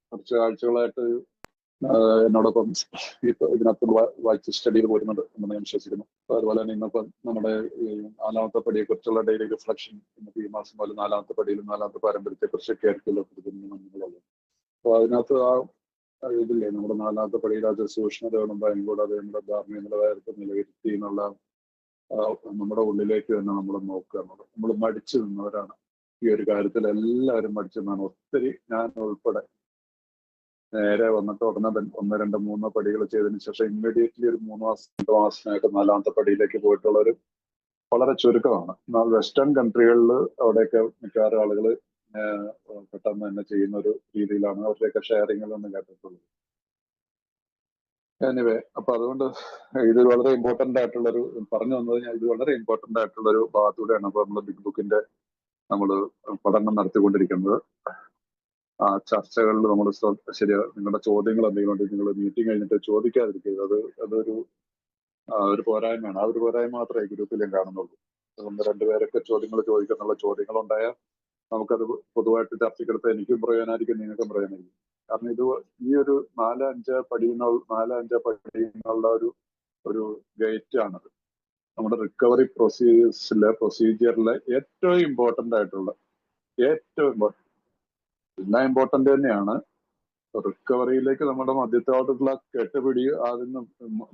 കുറച്ച് ആഴ്ചകളായിട്ട് എന്നോടൊപ്പം ഇതിനകത്ത് വായിച്ച് സ്റ്റഡിയിൽ പോരുന്നുണ്ട് എന്ന് ഞാൻ വിശ്വസിക്കുന്നു. അതുപോലെ തന്നെ ഇന്നിപ്പം നമ്മുടെ ഈ 4ാമത്തെ പടിയെ കുറിച്ചുള്ള ഡെയിലി റിഫ്ലക്ഷൻ ഇന്നത്തെ ഈ മാസം പോലെ 4ാമത്തെ പടിയിലും 4ാമത്തെ പാരമ്പര്യത്തെ കുറിച്ചൊക്കെ ആയിരിക്കുമല്ലോ നിങ്ങളുള്ളത്. അപ്പോൾ അതിനകത്ത് ഇതില്ലേ നമ്മുടെ 4ാമത്തെ പടിയിൽ അത് സൂക്ഷ്മതകളും ഭയം കൂടാതെ നമ്മുടെ ധാർമ്മിക നിലവാരത്തെ നിലയിരുത്തി എന്നുള്ള നമ്മുടെ ഉള്ളിലേക്ക് തന്നെ നമ്മൾ നോക്കുക എന്നുള്ളത്. നമ്മൾ മടിച്ചു നിന്നവരാണ് ഈ ഒരു കാര്യത്തിൽ. എല്ലാവരും മടിച്ചു നിന്നാണ്. ഒത്തിരി ഞാൻ ഉൾപ്പെടെ നേരെ വന്നിട്ട് ഉടനെ 1, 2, 3 പടികൾ ചെയ്തതിനു ശേഷം ഇമ്മീഡിയറ്റ്ലി ഒരു 3 മാസം 2 മാസത്തിനായിട്ട് 4ാമത്തെ പടിയിലേക്ക് പോയിട്ടുള്ളവർ വളരെ ചുരുക്കമാണ്. എന്നാൽ വെസ്റ്റേൺ കൺട്രികളിൽ അവിടെയൊക്കെ മിക്കവാറും ആളുകൾ പെട്ടെന്ന് തന്നെ ചെയ്യുന്ന ഒരു രീതിയിലാണ് അവരുടെയൊക്കെ ഷെയറിങ്ങിലൊന്നും കേട്ടിട്ടുള്ളത്. എനിവേ, അപ്പൊ അതുകൊണ്ട് ഇത് വളരെ ഇമ്പോർട്ടന്റ് ആയിട്ടുള്ളൊരു പറഞ്ഞു വന്നത് ഞാൻ ഇത് വളരെ ഇമ്പോർട്ടന്റ് ആയിട്ടുള്ളൊരു ഭാഗത്തൂടെയാണ് അപ്പൊ നമ്മൾ ബിഗ് ബുക്കിന്റെ നമ്മൾ പഠനം നടത്തിക്കൊണ്ടിരിക്കുന്നത്. ആ ചർച്ചകളിൽ നമ്മൾ ശരിയാ നിങ്ങളുടെ ചോദ്യങ്ങൾ എന്തെങ്കിലും ഉണ്ടെങ്കിൽ നിങ്ങൾ മീറ്റിംഗ് കഴിഞ്ഞിട്ട് ചോദിക്കാതിരിക്കുക. ഒരു പോരായ്മയാണ്. ആ ഒരു പോരായ്മ മാത്രമേ ഗ്രൂപ്പിലും കാണുന്നുള്ളൂ. 1, 2 പേരൊക്കെ ചോദ്യങ്ങൾ ചോദിക്കുന്നുള്ള ചോദ്യങ്ങൾ ഉണ്ടായാൽ നമുക്കത് പൊതുവായിട്ട് ചർച്ചയ്ക്കെടുത്ത് എനിക്കും പ്രയോജനമായിരിക്കും, നിങ്ങൾക്കും പ്രയോജനമായിരിക്കും. കാരണം ഈ ഒരു 4-5 പടിയുള്ള ഒരു ഗേറ്റ് ആണത്. നമ്മുടെ റിക്കവറി പ്രൊസീജിയറിലെ ഏറ്റവും ഇമ്പോർട്ടന്റ് ആയിട്ടുള്ള എല്ലാം ഇമ്പോർട്ടന്റ് തന്നെയാണ്. റിക്കവറിയിലേക്ക് നമ്മുടെ മധ്യത്തോട്ടുള്ള കെട്ടുപിടി അതിന്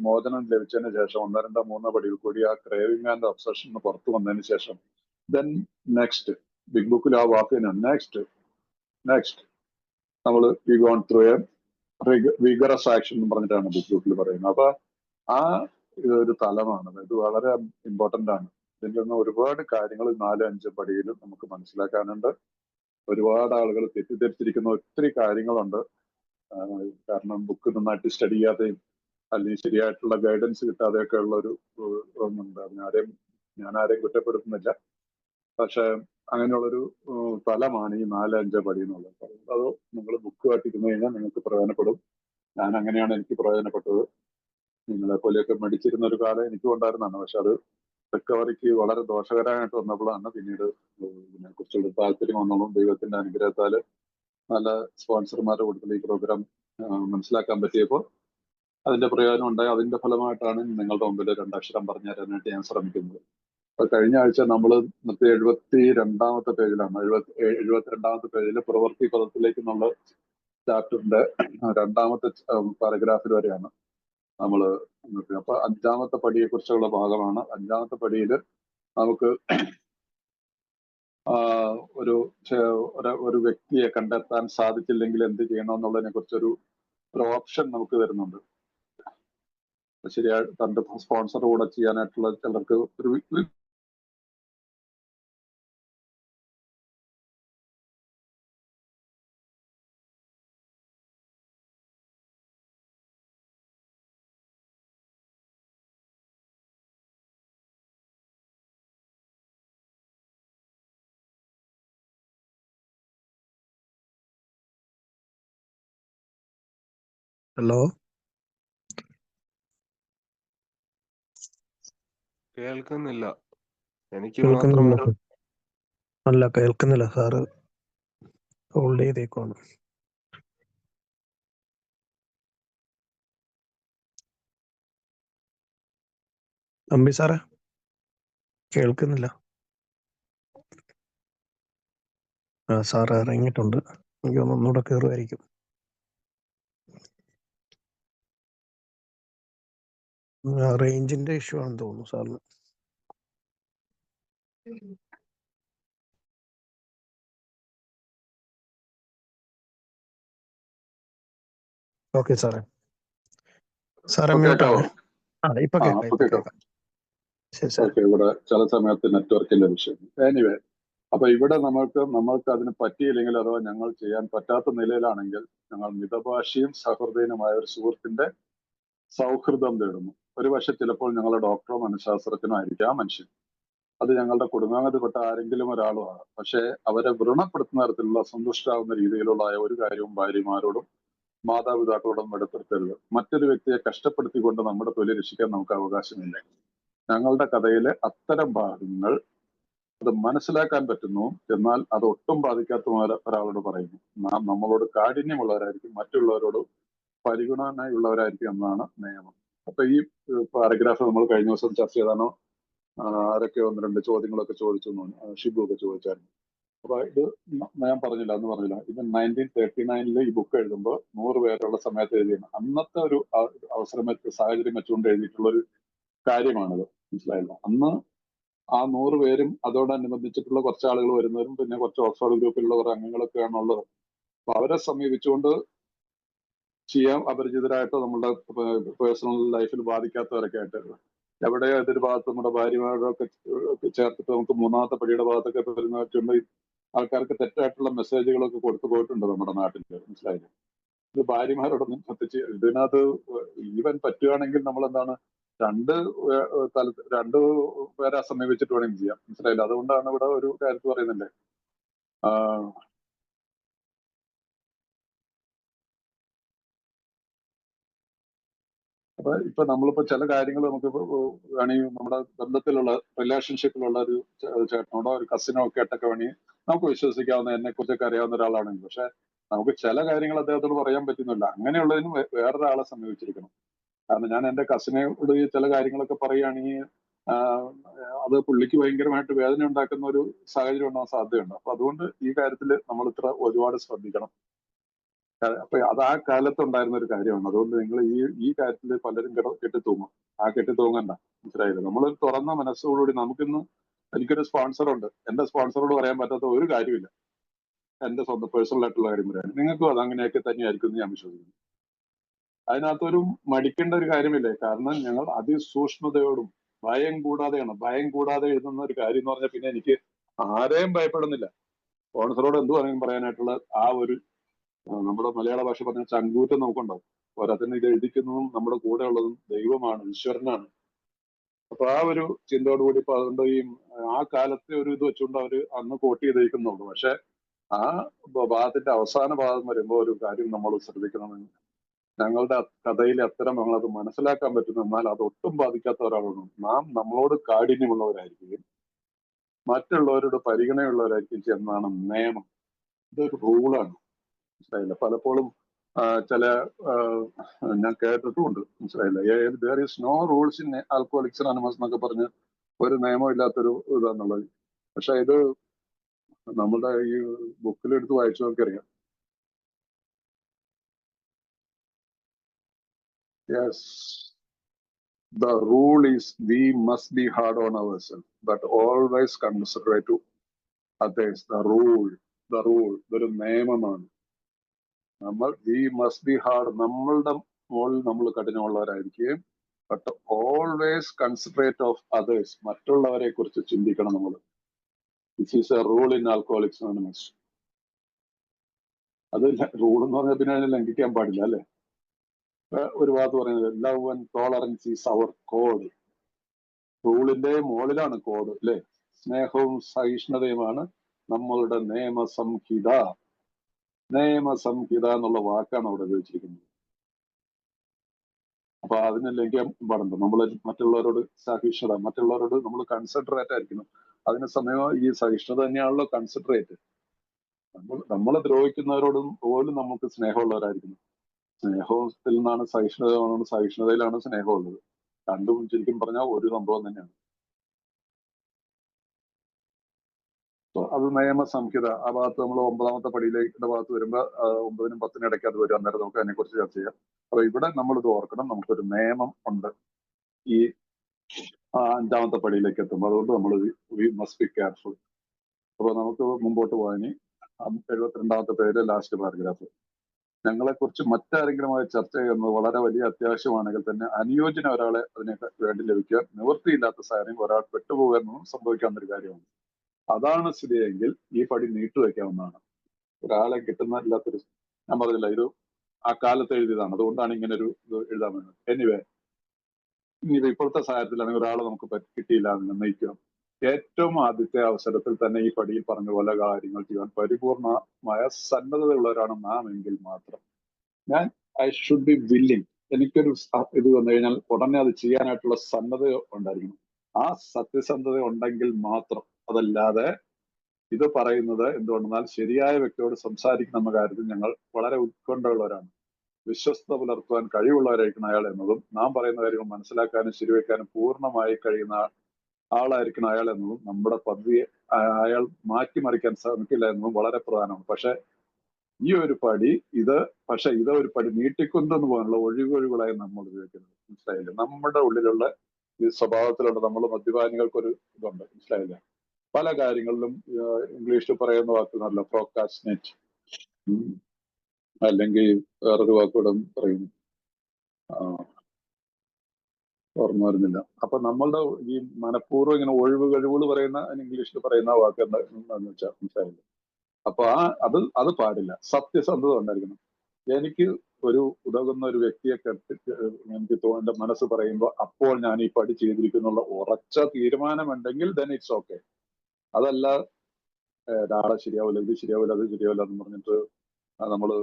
മോചനം ലഭിച്ചതിന് ശേഷം 1, 2, 3 പടിയിൽ കൂടി ആ ക്രേവിംഗ് ആൻഡ് ഒബ്സഷൻ പുറത്തു വന്നതിന് ശേഷം ദെൻ നെക്സ്റ്റ് ബിഗ് ബുക്കിൽ ആ വാക്കിന് നെക്സ്റ്റ് നമ്മൾ we gone through a vigorous action എന്ന് പറഞ്ഞിട്ടാണ് ബിഗ് ബുക്കിൽ പറയുന്നത്. അപ്പൊ ആ ഒരു തലമാണ്. ഇത് വളരെ ഇമ്പോർട്ടന്റ് ആണ്. ഇതിൽ നിന്ന് ഒരുപാട് കാര്യങ്ങൾ 4-5 പടിയിലും നമുക്ക് മനസ്സിലാക്കാനുണ്ട്. ഒരുപാട് ആളുകൾ തെറ്റിദ്ധരിച്ചിരിക്കുന്ന ഒത്തിരി കാര്യങ്ങളുണ്ട്. കാരണം ബുക്ക് നന്നായിട്ട് സ്റ്റഡി ചെയ്യാതെയും അല്ലെങ്കിൽ ശരിയായിട്ടുള്ള ഗൈഡൻസ് കിട്ടാതെയൊക്കെ ഉള്ള ഒരു ഒന്നുണ്ട്. ഞാൻ ആരെയും കുറ്റപ്പെടുത്തുന്നില്ല. പക്ഷെ അങ്ങനെയുള്ളൊരു തലമാണ് ഈ 4-5 പടി എന്നുള്ളത്. അത് നിങ്ങൾ ബുക്കുമായിട്ട് ഇരുന്ന് കഴിഞ്ഞാൽ നിങ്ങൾക്ക് പ്രയോജനപ്പെടും. ഞാൻ അങ്ങനെയാണ് എനിക്ക് പ്രയോജനപ്പെട്ടത്. നിങ്ങളെ പോലെയൊക്കെ മടിച്ചിരുന്ന ഒരു കാലം എനിക്കും ഉണ്ടായിരുന്നതാണ്. പക്ഷെ അത് റിക്കവറിക്ക് വളരെ ദോഷകരമായിട്ട് വന്നപ്പോഴാണ് പിന്നീട് ഇതിനെക്കുറിച്ചുള്ള താല്പര്യം വന്നോളും ദൈവത്തിന്റെ അനുഗ്രഹത്താല് നല്ല സ്പോൺസർമാരുടെ കൂടുതൽ ഈ പ്രോഗ്രാം മനസ്സിലാക്കാൻ പറ്റിയപ്പോൾ അതിന്റെ പ്രയോജനം ഉണ്ടായി. അതിന്റെ ഫലമായിട്ടാണ് നിങ്ങളുടെ മുമ്പിൽ 2 അക്ഷരം പറഞ്ഞു തരാനായിട്ട് ഞാൻ ശ്രമിക്കുന്നത്. അപ്പൊ കഴിഞ്ഞ ആഴ്ച നമ്മൾ 72ാമത്തെ പേജിലാണ്. 72ാമത്തെ പേജിൽ പ്രവൃത്തി പദത്തിലേക്ക് എന്നുള്ള ചാപ്റ്ററിന്റെ 2ാമത്തെ പാരഗ്രാഫിൽ വരെയാണ് നമ്മൾ. അപ്പൊ 5ാമത്തെ പടിയെ കുറിച്ചുള്ള ഭാഗമാണ്. 5ാമത്തെ പടിയിൽ നമുക്ക് ഒരു വ്യക്തിയെ കണ്ടെത്താൻ സാധിച്ചില്ലെങ്കിൽ എന്ത് ചെയ്യണമെന്നുള്ളതിനെ കുറിച്ചൊരു ഓപ്ഷൻ നമുക്ക് തരുന്നുണ്ട്. ശരിയായിട്ട് തന്റെ സ്പോൺസർ കൂടെ ചെയ്യാനായിട്ടുള്ള ചിലർക്ക് ഒരു ഹലോ, കേൾക്കുന്നില്ല. എനിക്ക് മാത്രം അല്ല കേൾക്കുന്നില്ല സാറ്. ഹോൾഡ് ചെയ്തേക്കാണ്. അമ്പി സാറേ കേൾക്കുന്നില്ല. സാറ് ഇറങ്ങിയിട്ടുണ്ട്. എനിക്ക് ഒന്നുകൂടെ കയറുമായിരിക്കും. റേഞ്ചിന്റെ ഇഷ്യൂ ആണെന്ന് തോന്നുന്നു സാറിന്. ഓക്കെ സാറേ. സാറേ മ്യൂട്ടാണ്. ഇപ്പൊ കേൾക്കാം. ഇവിടെ ചില സമയത്ത് നെറ്റ്വർക്കിന്റെ വിഷയം. എനിവേ, അപ്പൊ ഇവിടെ നമ്മൾക്ക് അതിന് പറ്റിയില്ലെങ്കിൽ അഥവാ ഞങ്ങൾ ചെയ്യാൻ പറ്റാത്ത നിലയിലാണെങ്കിൽ ഞങ്ങൾ മിതഭാഷിയും സഹൃദയനുമായ ഒരു സുഹൃത്തിന്റെ സൗഹൃദം തേടുന്നു. ഒരു പക്ഷെ ചിലപ്പോൾ ഞങ്ങളുടെ ഡോക്ടറോ മനഃശാസ്ത്രജ്ഞനോ ആയിരിക്കാം മനുഷ്യൻ. അത് ഞങ്ങളുടെ കുടുംബാംഗത്തിൽപ്പെട്ട ആരെങ്കിലും ഒരാളും ആണ്. പക്ഷെ അവരെ വ്രണപ്പെടുത്തുന്ന തരത്തിലുള്ള സന്തുഷ്ടാവുന്ന രീതിയിലുള്ള ഒരു കാര്യവും ഭാര്യമാരോടും മാതാപിതാക്കളോടും വെളിപ്പെടുത്തരുത്. മറ്റൊരു വ്യക്തിയെ കഷ്ടപ്പെടുത്തിക്കൊണ്ട് നമ്മുടെ തൊഴിൽ രക്ഷിക്കാൻ നമുക്ക് അവകാശമില്ല. ഞങ്ങളുടെ കഥയിലെ അത്തരം ഭാഗങ്ങൾ അത് മനസ്സിലാക്കാൻ പറ്റുന്നു, എന്നാൽ അത് ഒട്ടും ബാധിക്കാത്ത ഒരാളോട് പറയുന്നു. നാം നമ്മളോട് കാഠിന്യമുള്ളവരായിരിക്കും, മറ്റുള്ളവരോട് പരിഗണനയുള്ളവരായിരിക്കും എന്നാണ് നിയമം. അപ്പൊ ഈ പാരഗ്രാഫ് നമ്മൾ കഴിഞ്ഞ ദിവസം ചർച്ച ചെയ്താണ്. ആരൊക്കെ ഒന്ന് രണ്ട് ചോദ്യങ്ങളൊക്കെ ചോദിച്ചു, ഷിബു ഒക്കെ ചോദിച്ചായിരുന്നു. അപ്പൊ ഇത് ഞാൻ പറഞ്ഞില്ല, അന്ന് പറഞ്ഞില്ല, ഇത് 1939 ഈ ബുക്ക് എഴുതുമ്പോൾ 100 പേരുള്ള സമയത്ത് എഴുതിയാണ്. അന്നത്തെ ഒരു അവസരം സാഹചര്യം വെച്ചുകൊണ്ട് എഴുതിയിട്ടുള്ള ഒരു കാര്യമാണിത്. മനസ്സിലായില്ല? അന്ന് ആ 100 പേരും അതോടനുബന്ധിച്ചിട്ടുള്ള കുറച്ച് ആളുകൾ വരുന്നവരും പിന്നെ കുറച്ച് ഓക്സ്ഫോർഡ് ഗ്രൂപ്പിലുള്ള കുറെ അംഗങ്ങളൊക്കെയാണ് ഉള്ളത്. അപ്പൊ അവരെ സമീപിച്ചുകൊണ്ട് ചെയ്യാൻ അപരിചിതരായിട്ടോ നമ്മളുടെ പേഴ്സണൽ ലൈഫിൽ ബാധിക്കാത്തവരൊക്കെ ആയിട്ട് എവിടെയോ ഏതൊരു ഭാഗത്ത് നമ്മുടെ ഭാര്യമാരൊക്കെ ചേർത്തിട്ട് നമുക്ക് മൂന്നാമത്തെ പടിയുടെ ഭാഗത്തൊക്കെ വരുന്നവരുണ്ട്. ആൾക്കാർക്ക് തെറ്റായിട്ടുള്ള മെസ്സേജുകളൊക്കെ കൊടുത്തു പോയിട്ടുണ്ട് നമ്മുടെ നാട്ടിൽ. മനസ്സിലായില്ലേ? ഇത് ഭാര്യമാരോടൊന്നും പ്രത്യേകിച്ച് ഇതിനകത്ത് ഈവൻ പറ്റുകയാണെങ്കിൽ നമ്മൾ എന്താണ് രണ്ടു പേരെ സമീപിച്ചിട്ട് വേണമെങ്കിൽ ചെയ്യാം. മനസ്സിലായില്ല? അതുകൊണ്ടാണ് ഇവിടെ ഒരു കാര്യത്ത് പറയുന്നില്ലേ, അപ്പൊ ഇപ്പൊ നമ്മളിപ്പോ ചില കാര്യങ്ങൾ നമുക്ക് വേണമെങ്കിൽ നമ്മുടെ ബന്ധത്തിലുള്ള റിലേഷൻഷിപ്പിലുള്ള ഒരു ചേട്ടനോടോ ഒരു കസിനോ ഒക്കെ ആയിട്ടൊക്കെ വേണമെങ്കിൽ നമുക്ക് വിശ്വസിക്കാവുന്ന, എന്നെ കുറിച്ചൊക്കെ അറിയാവുന്ന ഒരാളാണെങ്കിൽ, പക്ഷെ നമുക്ക് ചില കാര്യങ്ങൾ അദ്ദേഹത്തോട് പറയാൻ പറ്റുന്നില്ല. അങ്ങനെയുള്ളതിന് വേറൊരാളെ സമീപിച്ചിരിക്കണം. കാരണം ഞാൻ എന്റെ കസിനോട് ചില കാര്യങ്ങളൊക്കെ പറയുകയാണെങ്കിൽ അത് പുള്ളിക്ക് ഭയങ്കരമായിട്ട് വേദന ഉണ്ടാക്കുന്ന ഒരു സാഹചര്യം ഉണ്ടാകാൻ സാധ്യതയുണ്ട്. അപ്പൊ അതുകൊണ്ട് ഈ കാര്യത്തിൽ നമ്മൾ ഇത്ര ഒരുപാട് ശ്രദ്ധിക്കണം. അപ്പൊ അത് ആ കാലത്ത് ഉണ്ടായിരുന്ന ഒരു കാര്യമാണ്. അതുകൊണ്ട് നിങ്ങൾ ഈ കാര്യത്തിൽ പലരും കെട്ടിത്തൂങ്ങും. ആ കെട്ടിത്തൂങ്ങണ്ട. മനസ്സിലായില്ല? നമ്മളൊരു തുറന്ന മനസ്സോടുകൂടി നമുക്കിന്ന് എനിക്കൊരു സ്പോൺസറുണ്ട്. എന്റെ സ്പോൺസറോട് പറയാൻ പറ്റാത്ത ഒരു കാര്യമില്ല. എന്റെ സ്വന്തം പേഴ്സണൽ ആയിട്ടുള്ള കാര്യം പറയാൻ. നിങ്ങൾക്കും അത് അങ്ങനെയൊക്കെ തന്നെയായിരിക്കും എന്ന് ഞാൻ വിശ്വസിക്കുന്നു. അതിനകത്തൊരു മടിക്കേണ്ട ഒരു കാര്യമില്ലേ. കാരണം ഞങ്ങൾ അതിസൂക്ഷ്മതയോടും ഭയം കൂടാതെ എഴുതുന്ന ഒരു കാര്യം എന്ന് പറഞ്ഞാൽ പിന്നെ എനിക്ക് ആരെയും ഭയപ്പെടുന്നില്ല. സ്പോൺസറോട് എന്ത് വേണമെങ്കിലും പറയാനായിട്ടുള്ള ആ ഒരു നമ്മുടെ മലയാള ഭാഷ പറഞ്ഞ ചങ്കൂറ്റം നമുക്കുണ്ടാവും. പോരാത്തിന് ഇത് എഴുതിക്കുന്നതും നമ്മുടെ കൂടെ ഉള്ളതും ദൈവമാണ്, ഈശ്വരനാണ്. അപ്പൊ ആ ഒരു ചിന്തയോടുകൂടി ഇപ്പൊ അതുകൊണ്ട് ആ കാലത്തെ ഒരു ഇത് വെച്ചുകൊണ്ട് അവര് അന്ന് കോട്ട് ചെയ്തിരിക്കുന്നുണ്ട്. പക്ഷെ ആ ഭാഗത്തിന്റെ അവസാന ഭാഗം വരുമ്പോൾ ഒരു കാര്യം നമ്മൾ ശ്രദ്ധിക്കണമെന്ന്, ഞങ്ങളുടെ കഥയിൽ അത്തരം നമ്മളത് മനസ്സിലാക്കാൻ പറ്റുന്നു, എന്നാൽ അത് ഒട്ടും ബാധിക്കാത്ത ഒരാളാണ്. നാം നമ്മളോട് കാഠിന്യമുള്ളവരായിരിക്കും, മറ്റുള്ളവരോട് പരിഗണനയുള്ളവരായിരിക്കും എന്നാണ് നിയമം. ഇതൊരു റൂളാണ്. മനസ്സിലായില്ല? പലപ്പോഴും ചില ഞാൻ കേട്ടിട്ടുമുണ്ട്. മനസ്സിലായില്ല? There is no rules in alcoholics anonymous എന്നൊക്കെ പറഞ്ഞ് ഒരു നിയമം ഇല്ലാത്തൊരു ഇതാന്നുള്ളത്. പക്ഷെ ഇത് നമ്മുടെ ഈ ബുക്കിലെടുത്ത് വായിച്ചു നോക്കിയറിയാം. Yes, the rule is we must be hard on ourselves, but always considerate to others. The rule ഇതൊരു നിയമമാണ്. നമ്മൾ വി മസ്റ്റ് ബി ഹാർഡ്, നമ്മളുടെ മുകളിൽ നമ്മൾ കഠിനമുള്ളവരായിരിക്കും. But always considerate of others, മറ്റുള്ളവരെ കുറിച്ച് ചിന്തിക്കണം നമ്മൾ. This is a rule in alcoholics Anonymous. അത് റൂൾ എന്ന് പറഞ്ഞാൽ പിന്നെ അതിനെ ലംഘിക്കാൻ പാടില്ല അല്ലെ? ഒരു ഭാഗത്ത് പറയുന്നത് love and tolerance is our code. റൂളിന്റെ മുകളിലാണ് കോഡ് അല്ലെ? സ്നേഹവും സഹിഷ്ണുതയുമാണ് നമ്മളുടെ നിയമസംഹിത എന്നുള്ള വാക്കാണ് അവിടെ ഉപയോഗിച്ചിരിക്കുന്നത്. അപ്പൊ അതിനെ ലംഘിക്കാൻ പാടുണ്ട്. നമ്മൾ മറ്റുള്ളവരോട് സഹിഷ്ണുത, മറ്റുള്ളവരോട് നമ്മൾ കൺസിഡറേറ്റ് ആയിരിക്കണം. അതിന് സമയം ഈ സഹിഷ്ണുത തന്നെയാണല്ലോ കൺസിഡറേറ്റ്. നമ്മളെ ദ്രോഹിക്കുന്നവരോടും പോലും നമുക്ക് സ്നേഹമുള്ളവരായിരിക്കണം. സ്നേഹത്തിൽ നിന്നാണ് സഹിഷ്ണുത, സഹിഷ്ണുതയിലാണ് സ്നേഹമുള്ളത്. രണ്ടും ശരിക്കും പറഞ്ഞാൽ ഒരു സംഭവം തന്നെയാണ്. അത് നിയമസംഹിത ആ ഭാഗത്ത് നമ്മൾ 9ാമത്തെ പടിയിലേക്കുള്ള ഭാഗത്ത് വരുമ്പോൾ 9നും 10നും ഇടയ്ക്ക് അത് വരും. അന്നേരം നമുക്ക് അതിനെ കുറിച്ച് ചർച്ച ചെയ്യാം. അപ്പൊ ഇവിടെ നമ്മൾ ഇത് ഓർക്കണം, നമുക്കൊരു നിയമം ഉണ്ട് ഈ 5ാമത്തെ പടിയിലേക്ക് എത്തുമ്പോൾ. അതുകൊണ്ട് നമ്മൾ വി മസ്റ്റ് ബി കെയർഫുൾ. അപ്പൊ നമുക്ക് മുമ്പോട്ട് പോകാനി 72ാമത്തെ പേര് ലാസ്റ്റ് പാരഗ്രാഫ്. ഞങ്ങളെ കുറിച്ച് മറ്റാരെങ്കിലുമായി ചർച്ച ചെയ്യുന്നത് വളരെ വലിയ അത്യാവശ്യമാണെങ്കിൽ തന്നെ അനുയോജ്യന ഒരാളെ അതിനെ വേണ്ടി ലഭിക്കുക നിവൃത്തിയില്ലാത്ത സാഹചര്യം ഒരാൾ പെട്ടുപോകുന്നതും സംഭവിക്കാവുന്ന ഒരു കാര്യമാണ്. അതാണ് സ്ഥിതിയെങ്കിൽ ഈ പടി നീട്ടുവെക്കാവുന്നതാണ്. ഒരാളെ കിട്ടുന്നില്ലാത്തൊരു, ഞാൻ പറഞ്ഞില്ല, ഇത് ആ കാലത്ത് എഴുതിയതാണ്. അതുകൊണ്ടാണ് ഇങ്ങനെ ഒരു ഇത് എഴുതാൻ വേണ്ടത്. എനിവേ, ഇനി ഇപ്പോഴത്തെ സാഹചര്യത്തിലാണെങ്കിൽ ഒരാളെ നമുക്ക് കിട്ടിയില്ല എന്ന് നിർണ്ണയിക്കാം. ഏറ്റവും ആദ്യത്തെ അവസരത്തിൽ തന്നെ ഈ പടിയിൽ പറഞ്ഞ പോലെ കാര്യങ്ങൾ ചെയ്യാൻ പരിപൂർണമായ സന്നദ്ധതയുള്ളവരാണ് നാം എങ്കിൽ മാത്രം. I should be willing. എനിക്കൊരു ഇത് വന്നു കഴിഞ്ഞാൽ ഉടനെ അത് ചെയ്യാനായിട്ടുള്ള സന്നദ്ധത ഉണ്ടായിരിക്കണം. ആ സത്യസന്ധത ഉണ്ടെങ്കിൽ മാത്രം അതല്ലാതെ ഇത് പറയുന്നത് എന്തുകൊണ്ടെന്നാൽ ശരിയായ വ്യക്തിയോട് സംസാരിക്കുന്ന എന്ന കാര്യത്തിൽ ഞങ്ങൾ വളരെ ഉത്കണ്ഠയുള്ളവരാണ്. വിശ്വസ്തത പുലർത്തുവാൻ കഴിവുള്ളവരായിരിക്കണം അയാൾ എന്നതും നാം പറയുന്ന കാര്യങ്ങൾ മനസ്സിലാക്കാനും ശരിവെക്കാനും പൂർണ്ണമായി കഴിയുന്ന ആളായിരിക്കണം അയാൾ എന്നതും നമ്മുടെ പദ്ധതിയെ അയാൾ മാറ്റിമറിക്കാൻ ശ്രമിക്കില്ല എന്നതും വളരെ പ്രധാനമാണ്. പക്ഷെ ഈ ഒരു പടി ഇത് ഒരു പടി നീട്ടിക്കൊണ്ടെന്ന് പോകാനുള്ള ഒഴിവുകളായി നമ്മൾ ഉപയോഗിക്കുന്നത്. മനസ്സിലായില്ലേ? നമ്മുടെ ഉള്ളിലുള്ള ഈ സ്വഭാവത്തിലുള്ള നമ്മൾ മദ്യപാനികൾക്കൊരു ഇതുണ്ട്. മനസ്സിലായില്ലേ? പല കാര്യങ്ങളിലും ഇംഗ്ലീഷിൽ പറയുന്ന വാക്കുകളല്ല, പ്രോക്കാസ്റ്റിനേറ്റ്, അല്ലെങ്കിൽ വേറൊരു വാക്കുകൂടെ പറയും, ഓർമ്മ വരുന്നില്ല. അപ്പൊ നമ്മളുടെ ഈ മനഃപൂർവ്വം ഇങ്ങനെ കഴിവുകൾ പറയുന്ന ഇംഗ്ലീഷിൽ പറയുന്ന വാക്ക് എന്താണെന്ന് വെച്ചാൽ മനസ്സിലായില്ലേ? അപ്പൊ അത് പാടില്ല. സത്യസന്ധത ഉണ്ടായിരിക്കണം. എനിക്ക് ഒരു ഉതകുന്ന ഒരു വ്യക്തിയെ എനിക്ക് എന്റെ മനസ്സ് പറയുമ്പോൾ അപ്പോൾ ഞാൻ ഈ പടി ചെയ്തിരിക്കുന്നുള്ള ഉറച്ച തീരുമാനമുണ്ടെങ്കിൽ ദെൻ ഇറ്റ്സ് ഓക്കെ. അതല്ല നാളെ ശരിയാവില്ല, ഇത് ശരിയാവില്ല, അത് ശരിയാവില്ല എന്ന് പറഞ്ഞിട്ട് നമ്മള്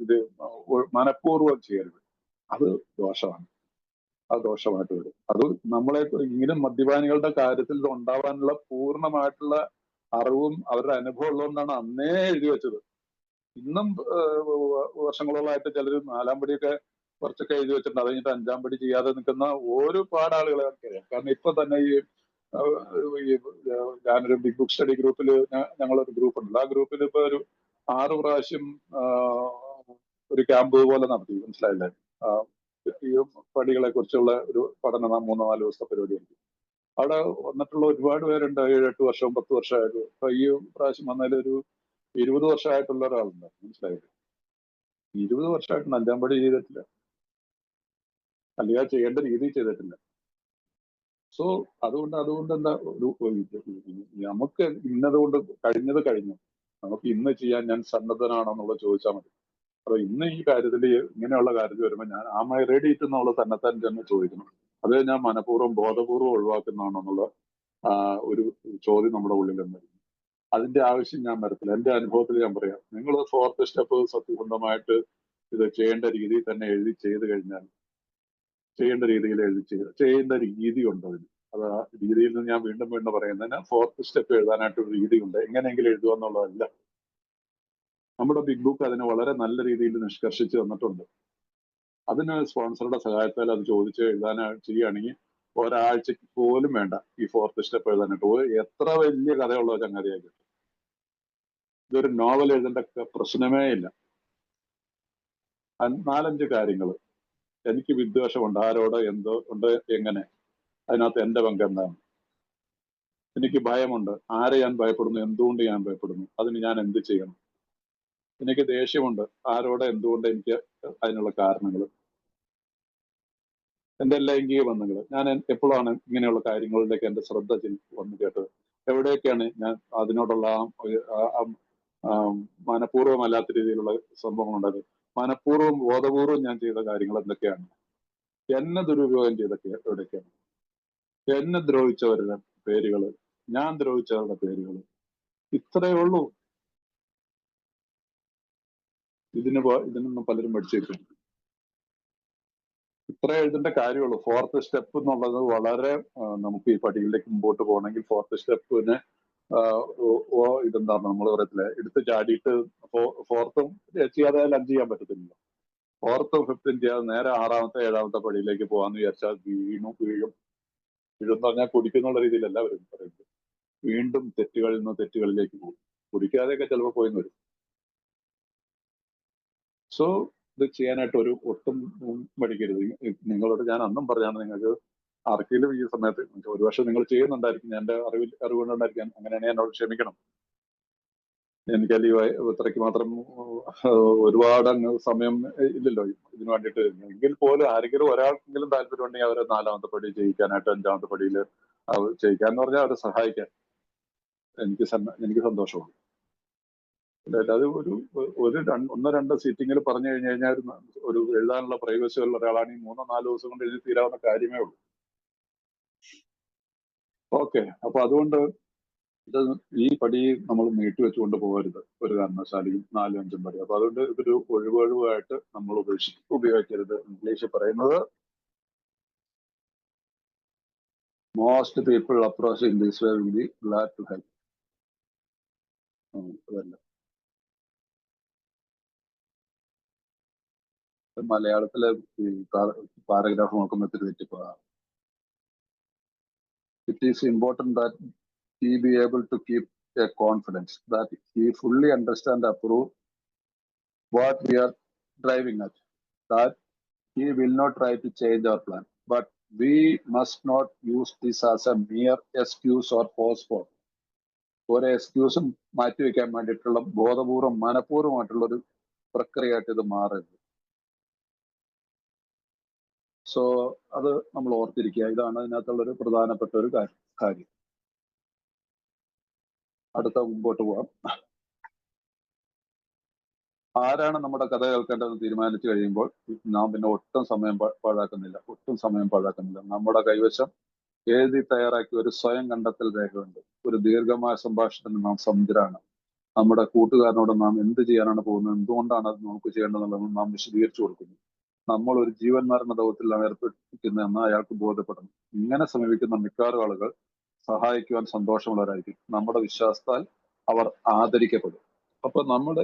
ഇത് മനഃപൂർവ്വം ചെയ്യരുത്. അത് ദോഷമാണ്. അത് ദോഷമായിട്ട് വരും. അത് നമ്മളെ ഇങ്ങനെ മദ്യപാനികളുടെ കാര്യത്തിൽ ഇത് ഉണ്ടാവാനുള്ള പൂർണ്ണമായിട്ടുള്ള അറിവും അവരുടെ അനുഭവം ഉള്ളതുകൊണ്ടാണ് അന്നേ എഴുതി വെച്ചത്. ഇന്നും വർഷങ്ങളോളമായിട്ട് ചിലർ 4-ാം പടിയൊക്കെ കുറച്ചൊക്കെ എഴുതി വെച്ചിട്ടുണ്ട്. അത് കഴിഞ്ഞിട്ട് 5-ാം പടി ചെയ്യാതെ നിൽക്കുന്ന ഒരുപാട് ആളുകളെ അറിയാം. കാരണം ഇപ്പൊ തന്നെ ഈ ഞാനൊരു ബിഗ് ബുക്ക് സ്റ്റഡി ഗ്രൂപ്പിൽ ഞങ്ങളൊരു ഗ്രൂപ്പ് ഉണ്ട്. ആ ഗ്രൂപ്പിൽ ഇപ്പൊ ഒരു 6 പ്രാവശ്യം ഒരു ക്യാമ്പ് പോലെ നടത്തി. മനസ്സിലായില്ലേ? ഈ പടികളെ കുറിച്ചുള്ള ഒരു പഠനം 3-4 ദിവസത്തെ പരിപാടിയായിരിക്കും. അവിടെ വന്നിട്ടുള്ള ഒരുപാട് പേരുണ്ട്. 7-8 വർഷവും 10 വർഷമായിട്ട്. അപ്പൊ ഈ പ്രാവശ്യം വന്നതിൽ ഒരു 20 വർഷമായിട്ടുള്ള ഒരാളുണ്ട്. മനസ്സിലായില്ലേ? 20 വർഷമായിട്ട് 5-ാം പടി ചെയ്തിട്ടില്ല, അല്ലെങ്കിൽ ചെയ്യേണ്ട രീതിയിൽ ചെയ്തിട്ടില്ല. സോ അതുകൊണ്ട് എന്താ നമുക്ക് ഇന്നതുകൊണ്ട് കഴിഞ്ഞത് കഴിഞ്ഞു. നമുക്ക് ഇന്ന് ചെയ്യാൻ ഞാൻ സന്നദ്ധനാണോ എന്നുള്ളത് ചോദിച്ചാൽ മതി. അപ്പൊ ഇന്ന് ഈ കാര്യത്തിൽ ഇങ്ങനെയുള്ള കാര്യത്തിൽ വരുമ്പോൾ ഞാൻ ആം ഐ റെഡി എന്നുള്ളത് തന്നെത്താൻ തന്നെ ചോദിക്കണം. അത് ഞാൻ മനഃപൂർവ്വം ബോധപൂർവ്വം ഒഴിവാക്കുന്നതാണോ എന്നുള്ള ഒരു ചോദ്യം നമ്മുടെ ഉള്ളിൽ തന്നെ. അതിന്റെ ആവശ്യം ഞാൻ വരത്തില്ല. എന്റെ അനുഭവത്തിൽ ഞാൻ പറയാം, നിങ്ങൾ 4th സ്റ്റെപ്പ് സത്യസന്ധമായിട്ട് ഇത് ചെയ്യേണ്ട രീതിയിൽ തന്നെ എഴുതി ചെയ്ത് കഴിഞ്ഞാൽ, ചെയ്യേണ്ട രീതിയിൽ ചെയ്യേണ്ട രീതി ഉണ്ട് അതിന്. അത് ആ രീതിയിൽ നിന്ന് ഞാൻ വീണ്ടും പറയുന്നതിന് 4th സ്റ്റെപ്പ് എഴുതാനായിട്ട് ഒരു രീതിയുണ്ട്. എങ്ങനെയെങ്കിലും എഴുതുക എന്നുള്ളതല്ല. നമ്മുടെ ബിഗ് ബുക്ക് അതിനെ വളരെ നല്ല രീതിയിൽ നിഷ്കർഷിച്ച് തന്നിട്ടുണ്ട്. അതിന് സ്പോൺസറുടെ സഹായത്താൽ അത് ചോദിച്ച് ചെയ്യുകയാണെങ്കിൽ ഒരാഴ്ചക്ക് പോലും വേണ്ട ഈ 4th സ്റ്റെപ്പ് എഴുതാനായിട്ട്. എത്ര വലിയ കഥയുള്ള ചങ്ങാതിയാക്കി. ഇതൊരു നോവൽ എഴുതേണ്ട പ്രശ്നമേ ഇല്ല. 4-5 കാര്യങ്ങൾ. എനിക്ക് വിദ്വേഷമുണ്ട്, ആരോട് എന്തോ ഉണ്ട്, എങ്ങനെ, അതിനകത്ത് എന്റെ പങ്ക് എന്താണ്? എനിക്ക് ഭയമുണ്ട്, ആരെ ഞാൻ ഭയപ്പെടുന്നു, എന്തുകൊണ്ട് ഞാൻ ഭയപ്പെടുന്നു, അതിന് ഞാൻ എന്ത് ചെയ്യണം? എനിക്ക് ദേഷ്യമുണ്ട്, ആരോട് എന്തുകൊണ്ട്, എനിക്ക് അതിനുള്ള കാരണങ്ങൾ. എന്റെ ലൈംഗിക ബന്ധങ്ങൾ, ഞാൻ എപ്പോഴാണ് ഇങ്ങനെയുള്ള കാര്യങ്ങളിലേക്ക് എന്റെ ശ്രദ്ധ വന്നു കേട്ടത്? എവിടെയൊക്കെയാണ് ഞാൻ അതിനോടുള്ള മനഃപൂർവ്വമല്ലാത്ത രീതിയിലുള്ള സംഭവങ്ങൾ ഉണ്ടായത്? മനഃപൂർവ്വം ബോധപൂർവം ഞാൻ ചെയ്ത കാര്യങ്ങൾ എന്തൊക്കെയാണ്? എന്നെ ദുരുപയോഗം ചെയ്തൊക്കെ എവിടെയൊക്കെയാണ്? എന്നെ ദ്രോഹിച്ചവരുടെ പേരുകൾ, ഞാൻ ദ്രോഹിച്ചവരുടെ പേരുകൾ, ഇത്രയേ ഉള്ളൂ. ഇതിനൊന്നും പലരും പഠിച്ചേക്കും. ഇത്ര എഴുതേണ്ട കാര്യമുള്ളൂ. 4th സ്റ്റെപ്പ് എന്നുള്ളത് വളരെ നമുക്ക് ഈ പടിയിലേക്ക് മുമ്പോട്ട് പോകണമെങ്കിൽ 4th സ്റ്റെപ്പിന് ഇതെന്താണ് നമ്മൾ പറയത്തില്ലേ, എടുത്ത് ചാടിയിട്ട് 4th ചെയ്യാതെ 5 ചെയ്യാൻ പറ്റത്തില്ലല്ലോ. 4th 5th ചെയ്യാതെ നേരെ 6-ാമത്തെ 7-ാമത്തെ പടിയിലേക്ക് പോകാന്ന് വിചാരിച്ചാൽ വീഴും എന്ന് പറഞ്ഞാൽ കുടിക്കുന്നുള്ള രീതിയിലല്ല അവർ പറയുന്നത്. വീണ്ടും തെറ്റുകളിൽ നിന്ന് തെറ്റുകളിലേക്ക് പോകും. കുടിക്കാതെയൊക്കെ ചിലപ്പോൾ പോയിന്ന് വരും. സോ ഇത് ചെയ്യാനായിട്ട് ഒട്ടും മടിക്കരുത്. നിങ്ങളോട് ഞാൻ അന്നും പറഞ്ഞാണ്, നിങ്ങൾക്ക് ആർക്കെങ്കിലും ഈ സമയത്ത് ഒരുപക്ഷെ നിങ്ങൾ ചെയ്യുന്നുണ്ടായിരിക്കും, എന്റെ അറിവുകൊണ്ടുണ്ടായിരിക്കാം, അങ്ങനെയാണെങ്കിൽ എന്നോട് ക്ഷമിക്കണം. എനിക്കല്ല ഇത്രയ്ക്ക് മാത്രം ഒരുപാട് സമയം ഇല്ലല്ലോ ഇതിനു വേണ്ടിയിട്ട്. എങ്കിൽ പോലും ആരെങ്കിലും ഒരാൾക്കെങ്കിലും താല്പര്യം ഉണ്ടെങ്കിൽ അവരെ 4-ാമത്തെ പടി ചെയ്യിക്കാനായിട്ട് 5-ാമത്തെ പടിയിൽ ചെയ്യിക്കാന്ന് പറഞ്ഞാൽ അവരെ സഹായിക്കാൻ എനിക്ക് സന്തോഷമാണ്. അത് ഒരു 1-2 സീറ്റിങ്ങിൽ പറഞ്ഞു കഴിഞ്ഞാൽ ഒരു എഴുതാനുള്ള പ്രൈവസി ഉള്ള ഒരാളാണെങ്കിൽ 3-4 ദിവസം കൊണ്ട് എഴുതി തീരാവുന്ന കാര്യമേ ഉള്ളൂ. ഓക്കെ. അപ്പൊ അതുകൊണ്ട് ഇത് ഈ പടി നമ്മൾ നീട്ടിവെച്ചുകൊണ്ട് പോകരുത് ഒരു കാരണവശാലും 4-5 പടി. അപ്പൊ അതുകൊണ്ട് ഇതൊരു ഒഴിവായിട്ട് നമ്മൾ ഉപയോഗിക്കരുത്. ഇംഗ്ലീഷിൽ പറയുന്നത് Most people approaching this way will be glad to help. അതല്ല മലയാളത്തിലെ ഈ പാരഗ്രാഫ് നോക്കുമ്പോൾ ഇത്തിരി തെറ്റിപ്പോകാം. It is important that he be able to keep a confidence that he fully understand and approve what we are driving at, that he will not try to change our plan, but we must not use this as a mere excuse or postpone. ഒരു എക്സ്ക്യൂസും മാറ്റിവെക്കാൻ വേണ്ടിയിട്ടുള്ള ബോധപൂർവം മനഃപൂർവ്വമായിട്ടുള്ള ഒരു പ്രക്രിയയായിട്ട് ഇത് മാറരുത്. So അത് നമ്മൾ ഓർത്തിരിക്കുക. ഇതാണ് അതിനകത്തുള്ളൊരു പ്രധാനപ്പെട്ട ഒരു കാര്യം. അടുത്ത മുമ്പോട്ട് പോവാം. ആരാണ് നമ്മുടെ കഥ കേൾക്കേണ്ടതെന്ന് തീരുമാനിച്ചു കഴിയുമ്പോൾ നാം പിന്നെ ഒട്ടും സമയം പാഴാക്കുന്നില്ല. നമ്മുടെ കൈവശം എഴുതി തയ്യാറാക്കിയ ഒരു സ്വയം കണ്ടെത്തൽ രേഖയുണ്ട്. ഒരു ദീർഘമായ സംഭാഷണത്തിന് നാം സമുദ്രമാണ്. നമ്മുടെ കൂട്ടുകാരനോട് നാം എന്ത് ചെയ്യാനാണ് പോകുന്നത്, എന്തുകൊണ്ടാണ് അത് നമുക്ക് ചെയ്യേണ്ടതെന്നുള്ളത് നാം വിശദീകരിച്ചു കൊടുക്കുന്നു. നമ്മൾ ഒരു ജീവൻ മരണ ദൗത്യത്തിലാണ് ഏർപ്പെട്ടിരിക്കുന്നതെന്ന് അയാൾക്ക് ബോധ്യപ്പെടണം. ഇങ്ങനെ സമീപിക്കുന്ന മിക്കവാറും ആളുകൾ സഹായിക്കുവാൻ സന്തോഷമുള്ളവരായിരിക്കും. നമ്മുടെ വിശ്വാസത്താൽ അവർ ആദരിക്കപ്പെടും. അപ്പൊ നമ്മുടെ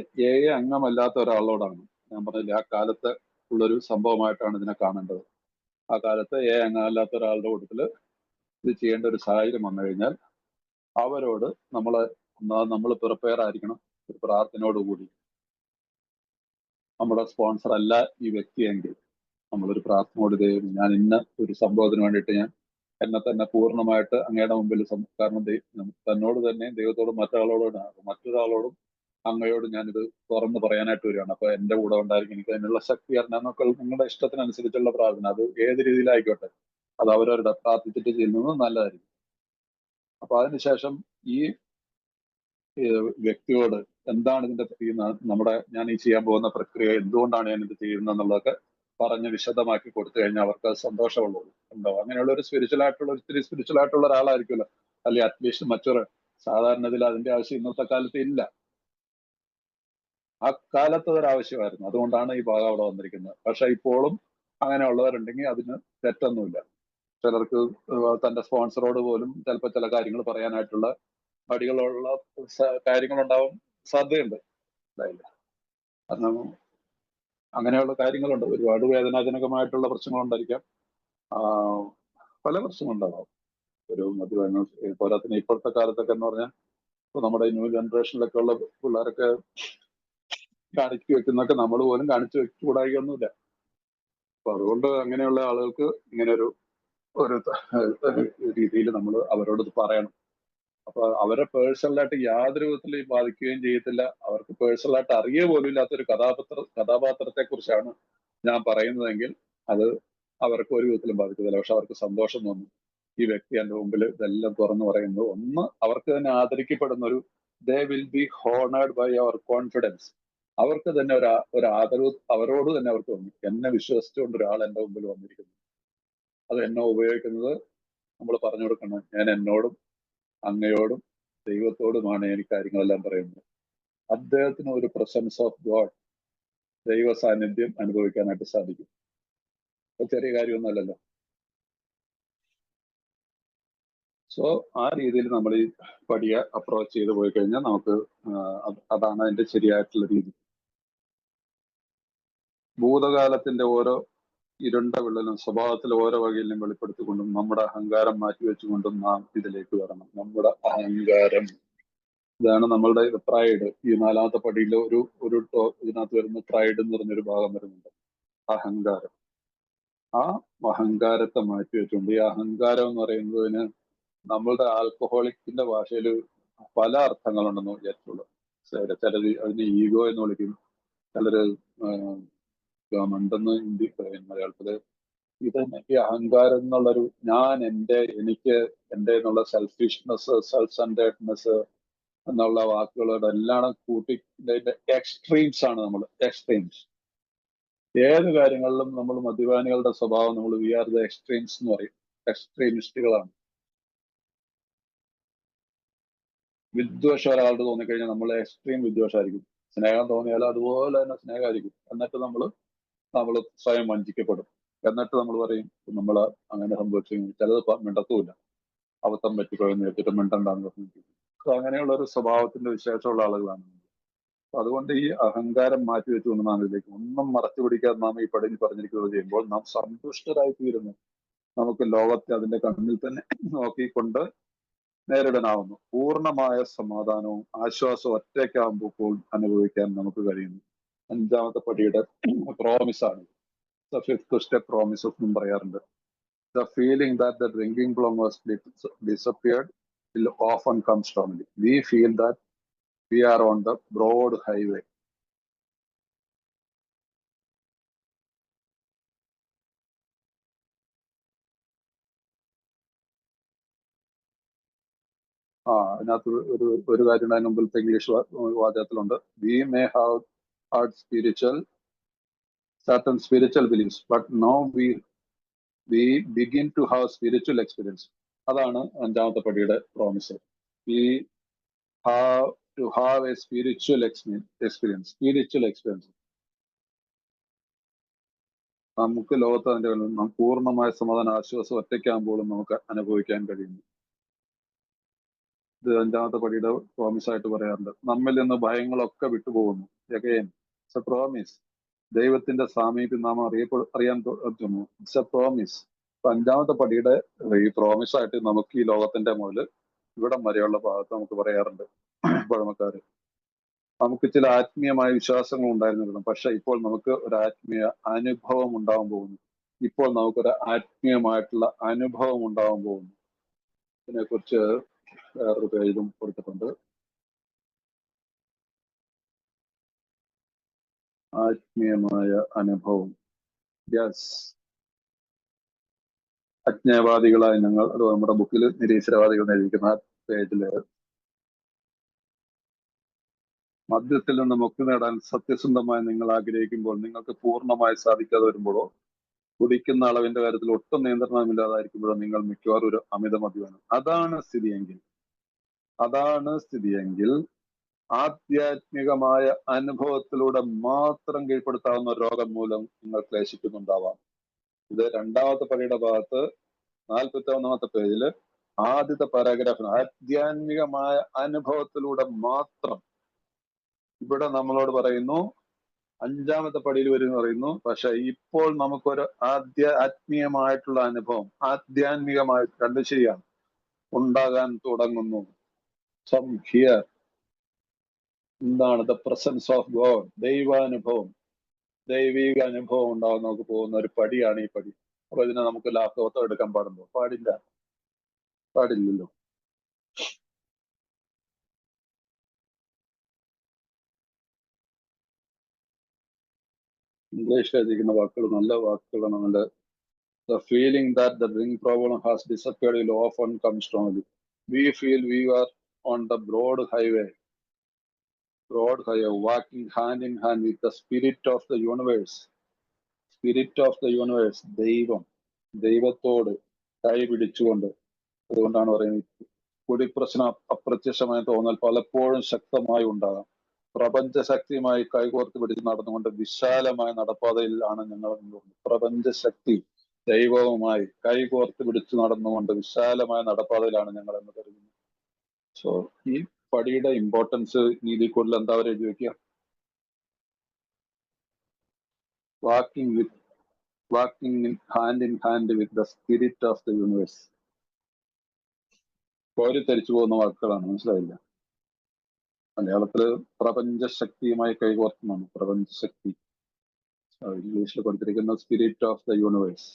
അംഗമല്ലാത്ത ഒരാളോടാണ് ഞാൻ പറഞ്ഞില്ല, ആ കാലത്ത് ഉള്ളൊരു സംഭവമായിട്ടാണ് ഇതിനെ കാണേണ്ടത്. ആ കാലത്ത് അംഗമല്ലാത്ത ഒരാളുടെ കൂട്ടത്തില് ഇത് ചെയ്യേണ്ട ഒരു സാഹചര്യം വന്നു കഴിഞ്ഞാൽ അവരോട് നമ്മൾ പ്രിപ്പയർ ആയിരിക്കണം. ഒരു പ്രാർത്ഥനയോടുകൂടി നമ്മുടെ സ്പോൺസർ അല്ല ഈ വ്യക്തിയെങ്കിൽ നമ്മളൊരു പ്രാർത്ഥനയോട് ഞാൻ ഇന്ന ഒരു സംഭവത്തിന് വേണ്ടിയിട്ട് ഞാൻ എന്നെ തന്നെ പൂർണ്ണമായിട്ട് അങ്ങയുടെ മുമ്പിൽ, കാരണം തന്നോട് തന്നെ ദൈവത്തോടും മറ്റൊരാളോടും അങ്ങയോട് ഞാനിത് തുറന്ന് പറയാനായിട്ട് വരികയാണ്. അപ്പൊ എന്റെ കൂടെ ഉണ്ടായിരിക്കും, എനിക്ക് അതിനുള്ള ശക്തി അറിഞ്ഞാൽ നിങ്ങളുടെ ഇഷ്ടത്തിനനുസരിച്ചുള്ള പ്രാർത്ഥന, അത് ഏത് രീതിയിലായിക്കോട്ടെ, അത് അവരവരുടെ പ്രാർത്ഥിച്ചിട്ട് ചെയ്യുന്നത് നല്ലതായിരിക്കും. അപ്പൊ അതിനുശേഷം ഈ വ്യക്തിയോട് എന്താണ് ഇതിന്റെ ഞാൻ ഈ ചെയ്യാൻ പോകുന്ന പ്രക്രിയ, എന്തുകൊണ്ടാണ് ഞാൻ ഇത് ചെയ്യുന്നത് എന്നുള്ളതൊക്കെ പറഞ്ഞ് വിശദമാക്കി കൊടുത്തു കഴിഞ്ഞാൽ അവർക്ക് സന്തോഷമുള്ളൂ ഉണ്ടാവും. അങ്ങനെയുള്ള ഒരു ഒത്തിരി സ്പിരിച്വൽ ആയിട്ടുള്ള ഒരാളായിരിക്കുമല്ലോ, അല്ലെങ്കിൽ അറ്റ്ലീസ്റ്റ് മറ്റൊരു സാധാരണത്തിൽ അതിന്റെ ആവശ്യം ഇന്നത്തെ കാലത്ത് ഇല്ല. ആ കാലത്ത് അതൊരാവശ്യമായിരുന്നു. അതുകൊണ്ടാണ് ഈ ഭാഗം അവിടെ വന്നിരിക്കുന്നത്. പക്ഷെ ഇപ്പോഴും അങ്ങനെയുള്ളവരുണ്ടെങ്കിൽ അതിന് തെറ്റൊന്നുമില്ല. ചിലർക്ക് തന്റെ സ്പോൺസറോട് പോലും ചിലപ്പോൾ ചില കാര്യങ്ങൾ പറയാനായിട്ടുള്ള മടികളുള്ള കാര്യങ്ങളുണ്ടാവാൻ സാധ്യതയുണ്ട്. കാരണം അങ്ങനെയുള്ള കാര്യങ്ങളുണ്ട്. ഒരുപാട് വേദനാജനകമായിട്ടുള്ള പ്രശ്നങ്ങളുണ്ടായിരിക്കാം, പല പ്രശ്നങ്ങളുണ്ടാവാം. ഒരു മദ്യപാനം പോരാത്തിന് ഇപ്പോഴത്തെ കാലത്തൊക്കെ എന്ന് പറഞ്ഞാൽ ഇപ്പൊ നമ്മുടെ ന്യൂ ജനറേഷനിലൊക്കെ ഉള്ള പിള്ളേരൊക്കെ കാണിച്ചു വെക്കുന്നൊക്കെ നമ്മൾ പോലും കാണിച്ചു വെച്ചുകൂടായിക്കൊന്നുമില്ല. അപ്പൊ അതുകൊണ്ട് അങ്ങനെയുള്ള ആളുകൾക്ക് ഇങ്ങനെ ഒരു രീതിയിൽ നമ്മൾ അവരോട് ഇത് പറയണം. അപ്പൊ അവരെ പേഴ്സണലായിട്ട് യാതൊരു വിധത്തിലും ബാധിക്കുകയും ചെയ്യത്തില്ല. അവർക്ക് പേഴ്സണലായിട്ട് അറിയുക പോലും ഇല്ലാത്തൊരു കഥാപാത്രത്തെ കുറിച്ചാണ് ഞാൻ പറയുന്നതെങ്കിൽ അത് അവർക്ക് ഒരു വിധത്തിലും ബാധിക്കത്തില്ല. പക്ഷെ അവർക്ക് സന്തോഷം തോന്നും. ഈ വ്യക്തി എൻ്റെ മുമ്പിൽ ഇതെല്ലാം തുറന്നു പറയുന്നത്, ഒന്ന് അവർക്ക് തന്നെ ആദരിക്കപ്പെടുന്ന ഒരു they will be honoured by their confidence. അവർക്ക് തന്നെ ഒരു ആദരവ് അവരോട് തന്നെ അവർക്ക് തോന്നി, എന്നെ വിശ്വസിച്ചുകൊണ്ട് ഒരാൾ എൻ്റെ മുമ്പിൽ വന്നിരിക്കുന്നു. അത് എന്നെ ഉപയോഗിക്കുന്നത് നമ്മൾ പറഞ്ഞു കൊടുക്കണം. ഞാൻ എന്നോടും അങ്ങയോടും ദൈവത്തോടുമാണ് എനിക്ക് കാര്യങ്ങളെല്ലാം പറയുന്നത്. അദ്ദേഹത്തിന് ഒരു പ്രസൻസ് ഓഫ് ഗോഡ്, ദൈവ സാന്നിധ്യം അനുഭവിക്കാനായിട്ട് സാധിക്കും. ചെറിയ കാര്യമൊന്നുമല്ലല്ലോ. സോ ആ രീതിയിൽ നമ്മൾ ഈ പടിയെ അപ്രോച്ച് ചെയ്ത് പോയി കഴിഞ്ഞാൽ നമുക്ക് അതാണ് അതിന്റെ ശരിയായിട്ടുള്ള രീതി. ഭൂതകാലത്തിന്റെ ഓരോ ഇരുണ്ട വിള്ളലും സ്വഭാവത്തിലെ ഓരോ വകയിലും വെളിപ്പെടുത്തിക്കൊണ്ടും നമ്മുടെ അഹങ്കാരം മാറ്റിവെച്ചുകൊണ്ടും നാം ഇതിലേക്ക് വരണം. നമ്മുടെ അഹങ്കാരം, ഇതാണ് നമ്മളുടെ പ്രൈഡ്. ഈ 4ാമത്തെ പടിയിൽ ഇതിനകത്ത് വരുന്ന പ്രൈഡ് എന്ന് പറഞ്ഞൊരു ഭാഗം വരുന്നുണ്ട്. അഹങ്കാരം. ആ അഹങ്കാരത്തെ മാറ്റിവെച്ചുകൊണ്ട്, ഈ അഹങ്കാരം എന്ന് പറയുന്നതിന് നമ്മളുടെ ആൽക്കഹോളിക്കിന്റെ ഭാഷയിൽ പല അർത്ഥങ്ങളുണ്ടെന്ന് വിചാരിച്ചുള്ളൂ. ചിലര് അതിന് ഈഗോ എന്ന് വിളിക്കും, ചിലര് മണ്ടെന്ന് ഹിന്ദി പറയും, മലയാളത്തില് ഇതന്നെ ഈ അഹങ്കാരം എന്നുള്ളൊരു എനിക്ക് എന്റെ എന്നുള്ള സെൽഫിഷ്നെസ്, സെൽഫ് സെന്റേഡ്നെസ് എന്നുള്ള വാക്കുകളോട് എല്ലാം കൂട്ടി എക്സ്ട്രീംസ് ആണ് നമ്മൾ. എക്സ്ട്രീംസ് ഏത് കാര്യങ്ങളിലും നമ്മൾ മദ്യപാനികളുടെ സ്വഭാവം നമ്മൾ വി ആർ ദ എക്സ്ട്രീംസ് എന്ന് പറയും. എക്സ്ട്രീമിസ്റ്റുകളാണ്. വിദ്വേഷം ഒരാളുടെ തോന്നിക്കഴിഞ്ഞാൽ നമ്മൾ എക്സ്ട്രീം വിദ്വേഷമായിരിക്കും. സ്നേഹം തോന്നിയാൽ അതുപോലെ തന്നെ സ്നേഹമായിരിക്കും. എന്നിട്ട് നമ്മൾ സ്വയം വഞ്ചിക്കപ്പെടും. എന്നിട്ട് നമ്മൾ പറയും നമ്മൾ അങ്ങനെ സംഭവിച്ചു, ചിലത് മിണ്ടത്തുമില്ല. അബദ്ധം പറ്റിപ്പോയെന്ന് വെച്ചിട്ട് മിണ്ടണ്ടെന്ന് പറഞ്ഞിരിക്കും. അപ്പൊ അങ്ങനെയുള്ള ഒരു സ്വഭാവത്തിന്റെ വിശേഷമുള്ള ആളുകളാണ്. അതുകൊണ്ട് ഈ അഹങ്കാരം മാറ്റി വെച്ചുകൊണ്ട് നാം ഇതിലേക്ക് ഒന്നും മറച്ചു പിടിക്കാതെ നാം ഈ പടിയിൽ പറഞ്ഞിരിക്കുന്നത് ചെയ്യുമ്പോൾ നാം സന്തുഷ്ടരായി തീരുന്നു. നമുക്ക് ലോകത്തെ അതിന്റെ കണ്ണിൽ തന്നെ നോക്കിക്കൊണ്ട് നേരിടാനാവുന്നു. പൂർണ്ണമായ സമാധാനവും ആശ്വാസവും ഒറ്റയ്ക്കാകുമ്പോൾ അനുഭവിക്കാൻ നമുക്ക് കഴിയുന്നു. 5ാമത്തെ പടിയുടെ പ്രോമിസാണ്. ദ ഫിഫ്ത്ത് സ്റ്റെപ്പ് പ്രോമിസ് എന്നും പറയാറുണ്ട്. The feeling that the drinking problem was disappeared will often come strongly. We feel that we are on the broad highway. അതിനകത്ത് ഒരു കാര്യം അതിന് മുമ്പിലത്തെ English വാചകത്തിലുണ്ട്. We may have had certain spiritual beliefs, but now we begin to have spiritual experience. അതാണ് 5ാമത്തെ പടിയുടെ promise. We have to have a spiritual experience. നമുക്ക് ലോകത്ത് അതിന്റെ നാം പൂർണ്ണമായ സമാധാന ആശ്വാസം ഒറ്റയ്ക്കാകുമ്പോഴും നമുക്ക് അനുഭവിക്കാൻ കഴിയുന്നു. ഇത് 5ാമത്തെ പടിയുടെ പ്രോമിസ് ആയിട്ട് പറയാറുണ്ട്. നമ്മിൽ നിന്ന് ഭയങ്ങളൊക്കെ വിട്ടുപോകുന്നു. Again, it's a promise. ദൈവത്തിന്റെ സാമീപ്യം നാം അറിയാൻ പറ്റുന്നു. It's a promise. 5ാമത്തെ പടിയുടെ ഈ പ്രോമിസ് ആയിട്ട് നമുക്ക് ഈ ലോകത്തിന്റെ മുതൽ ഇവിടം വരെയുള്ള ഭാഗത്ത് നമുക്ക് പറയാറുണ്ട് പഴമക്കാര്. നമുക്ക് ചില ആത്മീയമായ വിശ്വാസങ്ങൾ ഉണ്ടായിരുന്നിരുന്നു. പക്ഷെ ഇപ്പോൾ നമുക്ക് ഒരു ആത്മീയ അനുഭവം ഉണ്ടാവാൻ പോകുന്നു. ഇപ്പോൾ നമുക്കൊരു ആത്മീയമായിട്ടുള്ള അനുഭവം ഉണ്ടാവാൻ പോകുന്നു. ഇതിനെക്കുറിച്ച് വേറൊരു പേജിലും കൊടുത്തിട്ടുണ്ട്. ആത്മീയമായ അനുഭവം. യെസ്, അജ്ഞേയവാദികളായ ഞങ്ങൾ, അത് നമ്മുടെ ബുക്കിൽ നിരീശ്വരവാദികൾ എഴുതിയിരിക്കുന്ന പേജില് മദ്യത്തിൽ നിന്ന് മുക്തി നേടാൻ സത്യസന്ധമായി നിങ്ങൾ ആഗ്രഹിക്കുമ്പോൾ നിങ്ങൾക്ക് പൂർണ്ണമായി സാധിക്കാതെ വരുമ്പോഴോ കുടിക്കുന്ന അളവിന്റെ കാര്യത്തിൽ ഒട്ടും നിയന്ത്രണമില്ലാതായിരിക്കുമ്പോഴോ നിങ്ങൾ മിക്കവാറും ഒരു അമിത മദ്യപാനം. അതാണ് സ്ഥിതിയെങ്കിൽ ആധ്യാത്മികമായ അനുഭവത്തിലൂടെ മാത്രം കീഴ്പ്പെടുത്താവുന്ന രോഗം മൂലം നിങ്ങൾ ക്ലേശിക്കുന്നുണ്ടാവാം. ഇത് 2ാമത്തെ പടിയുടെ ഭാഗത്ത് 41ാമത്തെ പേജില് ആദ്യത്തെ പാരാഗ്രാഫിന് ആധ്യാത്മികമായ അനുഭവത്തിലൂടെ മാത്രം. ഇവിടെ നമ്മളോട് പറയുന്നു 5ാമത്തെ പടിയിൽ വരും പറയുന്നു. പക്ഷെ ഇപ്പോൾ നമുക്കൊരു ആത്മീയമായിട്ടുള്ള അനുഭവം, ആധ്യാത്മികമായ രണ്ട് ശരിയാണ്, ഉണ്ടാകാൻ തുടങ്ങുന്നു. ഹിയർ എന്താണ്? ദ പ്രസൻസ് ഓഫ് ഗോഡ്, ദൈവാനുഭവം, ദൈവിക അനുഭവം ഉണ്ടാകാൻ നമുക്ക് പോകുന്ന ഒരു പടിയാണ് ഈ പടി. അപ്പൊ ഇതിനെ നമുക്ക് ലാഘവത്വം എടുക്കാൻ പാടില്ലല്ലോ. ഇംഗ്ലീഷിൽ എഴുതിയിരിക്കുന്ന വാക്കുകൾ നല്ല വാക്കുകളാണ്. നമ്മുടെ The feeling that the drink problem has disappeared will often come strongly. We feel we are on the broad highway, walking hand in hand with the spirit of the universe. ദൈവത്തോട് കൈ പിടിച്ചുകൊണ്ട്. അതുകൊണ്ടാണ് പറയുന്നത് കുടിപ്രശ്നം അപ്രത്യക്ഷമായി തോന്നൽ പലപ്പോഴും ശക്തമായി ഉണ്ടാകാം. പ്രപഞ്ചശക്തിയുമായി കൈകോർത്ത് പിടിച്ച് നടന്നുകൊണ്ട് വിശാലമായ നടപ്പാതയിലാണ് ഞങ്ങൾ. പ്രപഞ്ചശക്തി ദൈവവുമായി കൈകോർത്ത് പിടിച്ചു നടന്നുകൊണ്ട് വിശാലമായ നടപ്പാതയിലാണ് ഞങ്ങൾ എന്ന് കരുതുന്നു. സോ ഈ പടിയുടെ ഇമ്പോർട്ടൻസ് ഇതിൽ കൂടുതൽ എന്താ അവർ എഴുതി വെക്കുക? Walking hand in hand with the spirit of the universe. കോരിത്തരിച്ചു പോകുന്ന വാക്കുകളാണ്, മനസ്സിലായില്ല? മലയാളത്തില് പ്രപഞ്ചശക്തിയുമായി കൈകോർത്തുമാണ്. പ്രപഞ്ചശക്തി ഇംഗ്ലീഷിൽ കൊടുത്തിരിക്കുന്ന സ്പിരിറ്റ് ഓഫ് ദ യൂണിവേഴ്സ്.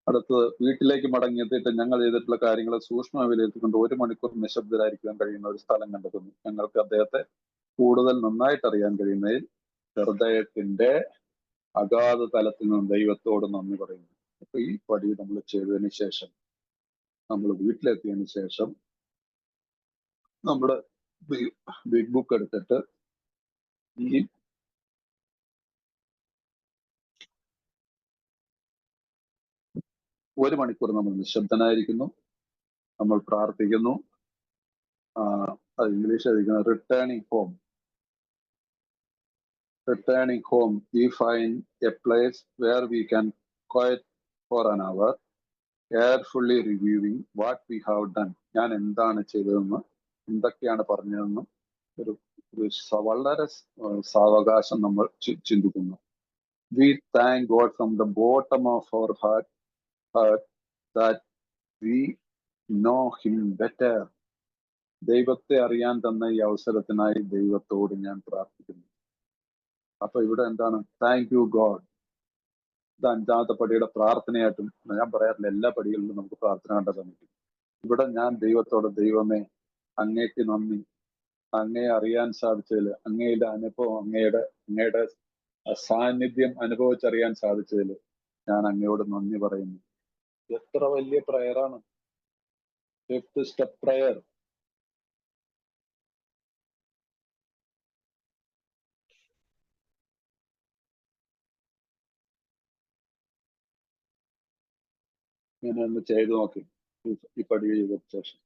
അടുത്തത് വീട്ടിലേക്ക് മടങ്ങിയെത്തിയിട്ട് ഞങ്ങൾ ചെയ്തിട്ടുള്ള കാര്യങ്ങളെ സൂക്ഷ്മമായി വിലയിരുത്തിക്കൊണ്ട് 1 മണിക്കൂർ നിശബ്ദരായിരിക്കാൻ കഴിയുന്ന ഒരു സ്ഥലം കണ്ടെത്തുന്നു. ഞങ്ങൾക്ക് അദ്ദേഹത്തെ കൂടുതൽ നന്നായിട്ട് അറിയാൻ കഴിയുന്നതിൽ ഹൃദയത്തിന്റെ അഗാധ തലത്തിൽ നിന്ന് ദൈവത്തോട് നന്ദി പറയുന്നു. അപ്പൊ ഈ പടി നമ്മൾ ചെയ്തതിന് ശേഷം, നമ്മൾ വീട്ടിലെത്തിയതിന് ശേഷം നമ്മുടെ ബിഗ് ബുക്ക് എടുത്തിട്ട് ഈ 1 മണിക്കൂർ നമ്മൾ നിശബ്ദനായിരിക്കുന്നു, നമ്മൾ പ്രാർത്ഥിക്കുന്നു. അത് ഇംഗ്ലീഷ് എഴുതിക്കുന്ന returning home, we find a place where we can for an hour, carefully reviewing what we have done. ഞാൻ എന്താണ് ചെയ്തതെന്ന്, എന്തൊക്കെയാണ് പറഞ്ഞതെന്നും വളരെ സാവകാശം നമ്മൾ ചിന്തിക്കുന്നു. We thank God from the bottom of our heart that we know him better. ദൈവത്തെ അറിയാൻ തന്ന ഈ അവസരത്തിനായി ദൈവത്തോട് ഞാൻ പ്രാർത്ഥിക്കുന്നു. അപ്പൊ ഇവിടെ എന്താണ്? Thank you God. ഇത് അഞ്ചാമത്തെ പടിയുടെ പ്രാർത്ഥനയായിട്ടും ഞാൻ പറയാറില്ല, എല്ലാ പടികളിലും നമുക്ക് പ്രാർത്ഥന കണ്ടെത്താൻ പറ്റും. ഇവിടെ ഞാൻ ദൈവത്തോട്, ദൈവമേ അങ്ങേക്ക് നന്ദി, അങ്ങയെ അറിയാൻ സാധിച്ചതിൽ, അങ്ങയുടെ അനുഭവം, അങ്ങയുടെ സാന്നിധ്യം അനുഭവിച്ചറിയാൻ സാധിച്ചതിൽ ഞാൻ അങ്ങയോട് നന്ദി പറയുന്നു. എത്ര വലിയ പ്രയറാണ്! Fifth step prayer. ഇങ്ങനെ ഒന്ന് ചെയ്തു നോക്കി. ഈ പടി ചെയ്ത ശേഷം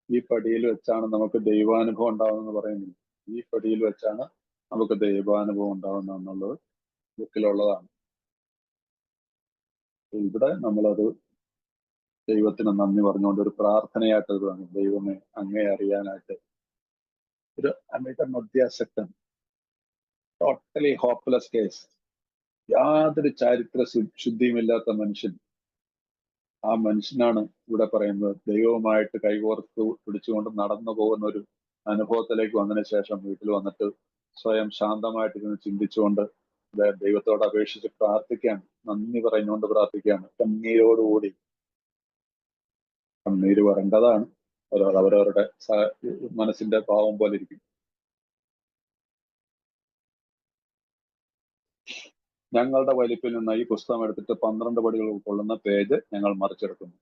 ഈ പടിയിൽ വെച്ചാണ് നമുക്ക് ദൈവാനുഭവം ഉണ്ടാവുമെന്ന് പറയുന്നത്. ഈ പടിയിൽ വെച്ചാണ് നമുക്ക് ദൈവാനുഭവം ഉണ്ടാവുന്ന എന്നുള്ളത് ബുക്കിലുള്ളതാണ്. ഇവിടെ നമ്മളത് ദൈവത്തിന് നന്ദി പറഞ്ഞുകൊണ്ട് ഒരു പ്രാർത്ഥനയായിട്ട് അത് വന്നു. ദൈവമേ അങ്ങേ അറിയാനായിട്ട്. ഒരു അമിതമദ്യാസക്തൻ, ടോട്ടലി ഹോപ്പ്ലെസ് കേസ്, യാതൊരു ചാരിത്ര ശുദ്ധിയുമില്ലാത്ത മനുഷ്യൻ. ആ മനുഷ്യനാണ് ഇവിടെ പറയുന്നത് ദൈവവുമായിട്ട് കൈകോർത്ത് പിടിച്ചുകൊണ്ട് നടന്നു പോകുന്ന ഒരു അനുഭവത്തിലേക്ക് വന്നതിന് ശേഷം വീട്ടിൽ വന്നിട്ട് സ്വയം ശാന്തമായിട്ടിരുന്ന് ചിന്തിച്ചുകൊണ്ട് ദൈവത്തോട് അപേക്ഷിച്ച് പ്രാർത്ഥിക്കുകയാണ്, നന്ദി പറഞ്ഞുകൊണ്ട് പ്രാർത്ഥിക്കുകയാണ്. കണ്ണീരോടുകൂടി. കണ്ണീര് വരേണ്ടതാണ്. അവരവരുടെ മനസ്സിന്റെ ഭാവം പോലെ ഇരിക്കും. ഞങ്ങളുടെ വലിപ്പിൽ നിന്ന് ഈ പുസ്തകം എടുത്തിട്ട് 12 പടികൾ ഉൾക്കൊള്ളുന്ന പേജ് ഞങ്ങൾ മറിച്ചെടുക്കുന്നു.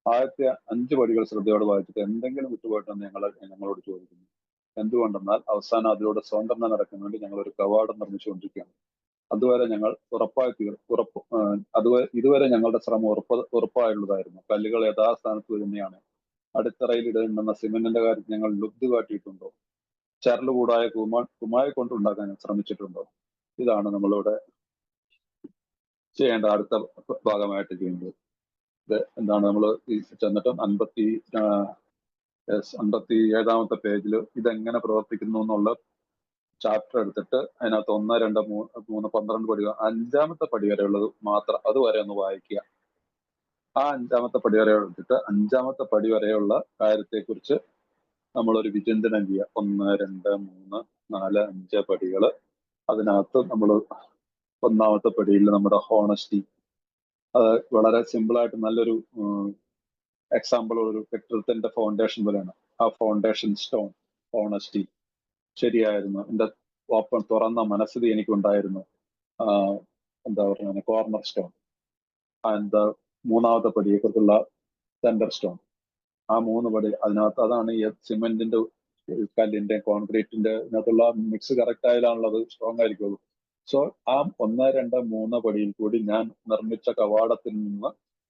ആദ്യത്തെ 5 പടികൾ ശ്രദ്ധയോടെ വായിച്ചിട്ട് എന്തെങ്കിലും വിട്ടുപോയിട്ടെന്ന് ഞങ്ങളോട് ചോദിക്കുന്നു. എന്തുകൊണ്ടെന്നാൽ അവസാനം അതിലൂടെ സ്വതന്ത്രം നടക്കാൻ വേണ്ടി ഞങ്ങൾ ഒരു കവാടം നിർമ്മിച്ചുകൊണ്ടിരിക്കുകയാണ്. അതുവരെ ഞങ്ങൾ ഇതുവരെ ഞങ്ങളുടെ ശ്രമം ഉറപ്പായുള്ളതായിരുന്നു. കല്ലുകൾ യഥാസ്ഥാനത്ത് തന്നെയാണ്. അടിത്തറയിൽ ഇടുന്ന സിമെന്റിന്റെ കാര്യത്തിൽ ഞങ്ങൾ ലുബ്ധ കാട്ടിയിട്ടുണ്ടോ? ചരലുകൂടായ കുമായി കൊണ്ടുണ്ടാക്കാൻ ശ്രമിച്ചിട്ടുണ്ടോ? ഇതാണ് നമ്മളിവിടെ ചെയ്യേണ്ട അടുത്ത ഭാഗമായിട്ട് ചെയ്യുന്നത്. ഇത് എന്താണ് നമ്മൾ ചെന്നിട്ടും 57ാമത്തെ പേജിൽ ഇതെങ്ങനെ പ്രവർത്തിക്കുന്നു എന്നുള്ള ചാപ്റ്റർ എടുത്തിട്ട് അതിനകത്ത് 1, 2, 3, 12 പടികൾ, 5ാമത്തെ പടി വരെയുള്ളത് മാത്രം അതുവരെ ഒന്ന് വായിക്കുക. ആ 5ാമത്തെ പടി വരെ എടുത്തിട്ട് 5ാമത്തെ പടി വരെയുള്ള കാര്യത്തെക്കുറിച്ച് നമ്മളൊരു വിചിന്തനം ചെയ്യുക. 1, 2, 3, 4, 5 പടികള്. അതിനകത്ത് നമ്മൾ 1ാമത്തെ പടിയിൽ നമ്മുടെ ഹോണസ്റ്റി, അത് വളരെ സിമ്പിളായിട്ട് നല്ലൊരു എക്സാമ്പിൾ, ഒരു കെട്ടിടത്തിന്റെ ഫൗണ്ടേഷൻ പോലെയാണ്. ആ ഫൗണ്ടേഷൻ സ്റ്റോൺ ഹോണസ്റ്റി. ശരിയായിരുന്നു, എൻ്റെ തുറന്ന മനസ്ഥിതി എനിക്കുണ്ടായിരുന്നു. എന്താ പറയുക, കോർണർ സ്റ്റോൺ. ആൻഡ് 3ാമത്തെ പടിയെക്കുറിച്ചുള്ള സെന്റർ സ്റ്റോൺ. ആ 3 പടി അതിനകത്ത്, അതാണ് ഈ സിമെന്റിന്റെ, കല്ലിന്റെ, കോൺക്രീറ്റിന്റെ ഇതിനകത്തുള്ള മിക്സ് കറക്റ്റ് ആയാലാണുള്ളത് സ്ട്രോങ് ആയിരിക്കുള്ളൂ. സോ ആ 1, 2, 3 പടിയിൽ കൂടി ഞാൻ നിർമ്മിച്ച കവാടത്തിൽ നിന്ന്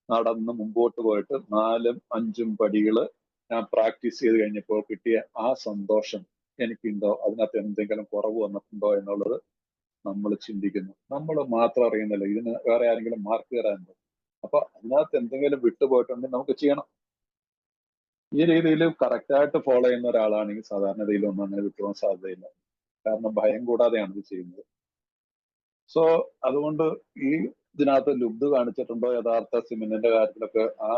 നടന്ന് മുമ്പോട്ട് പോയിട്ട് 4, 5 പടികള് ഞാൻ പ്രാക്ടീസ് ചെയ്ത് കഴിഞ്ഞപ്പോൾ കിട്ടിയ ആ സന്തോഷം എനിക്കുണ്ടോ? അതിനകത്ത് എന്തെങ്കിലും കുറവ് വന്നിട്ടുണ്ടോ എന്നുള്ളത് നമ്മൾ ചിന്തിക്കുന്നു. നമ്മൾ മാത്രം അറിയുന്നില്ല, ഇതിന് വേറെ ആരെങ്കിലും മാർക്ക് തരാനുണ്ടോ? അപ്പൊ അതിനകത്ത് എന്തെങ്കിലും വിട്ടുപോയിട്ടുണ്ടെങ്കിൽ നമുക്ക് ചെയ്യണം. ഈ രീതിയിൽ കറക്റ്റായിട്ട് ഫോളോ ചെയ്യുന്ന ഒരാളാണെങ്കിൽ സാധാരണ രീതിയിലൊന്നും അങ്ങനെ വിട്ടുപോകാൻ സാധ്യതയില്ല. കാരണം ഭയം കൂടാതെയാണ് ഇത് ചെയ്യുന്നത്. സോ അതുകൊണ്ട് ഈ ഇതിനകത്ത് ലുബ്ധ കാണിച്ചിട്ടുണ്ടോ യഥാർത്ഥ സിമെന്റിന്റെ കാര്യത്തിലൊക്കെ? ആ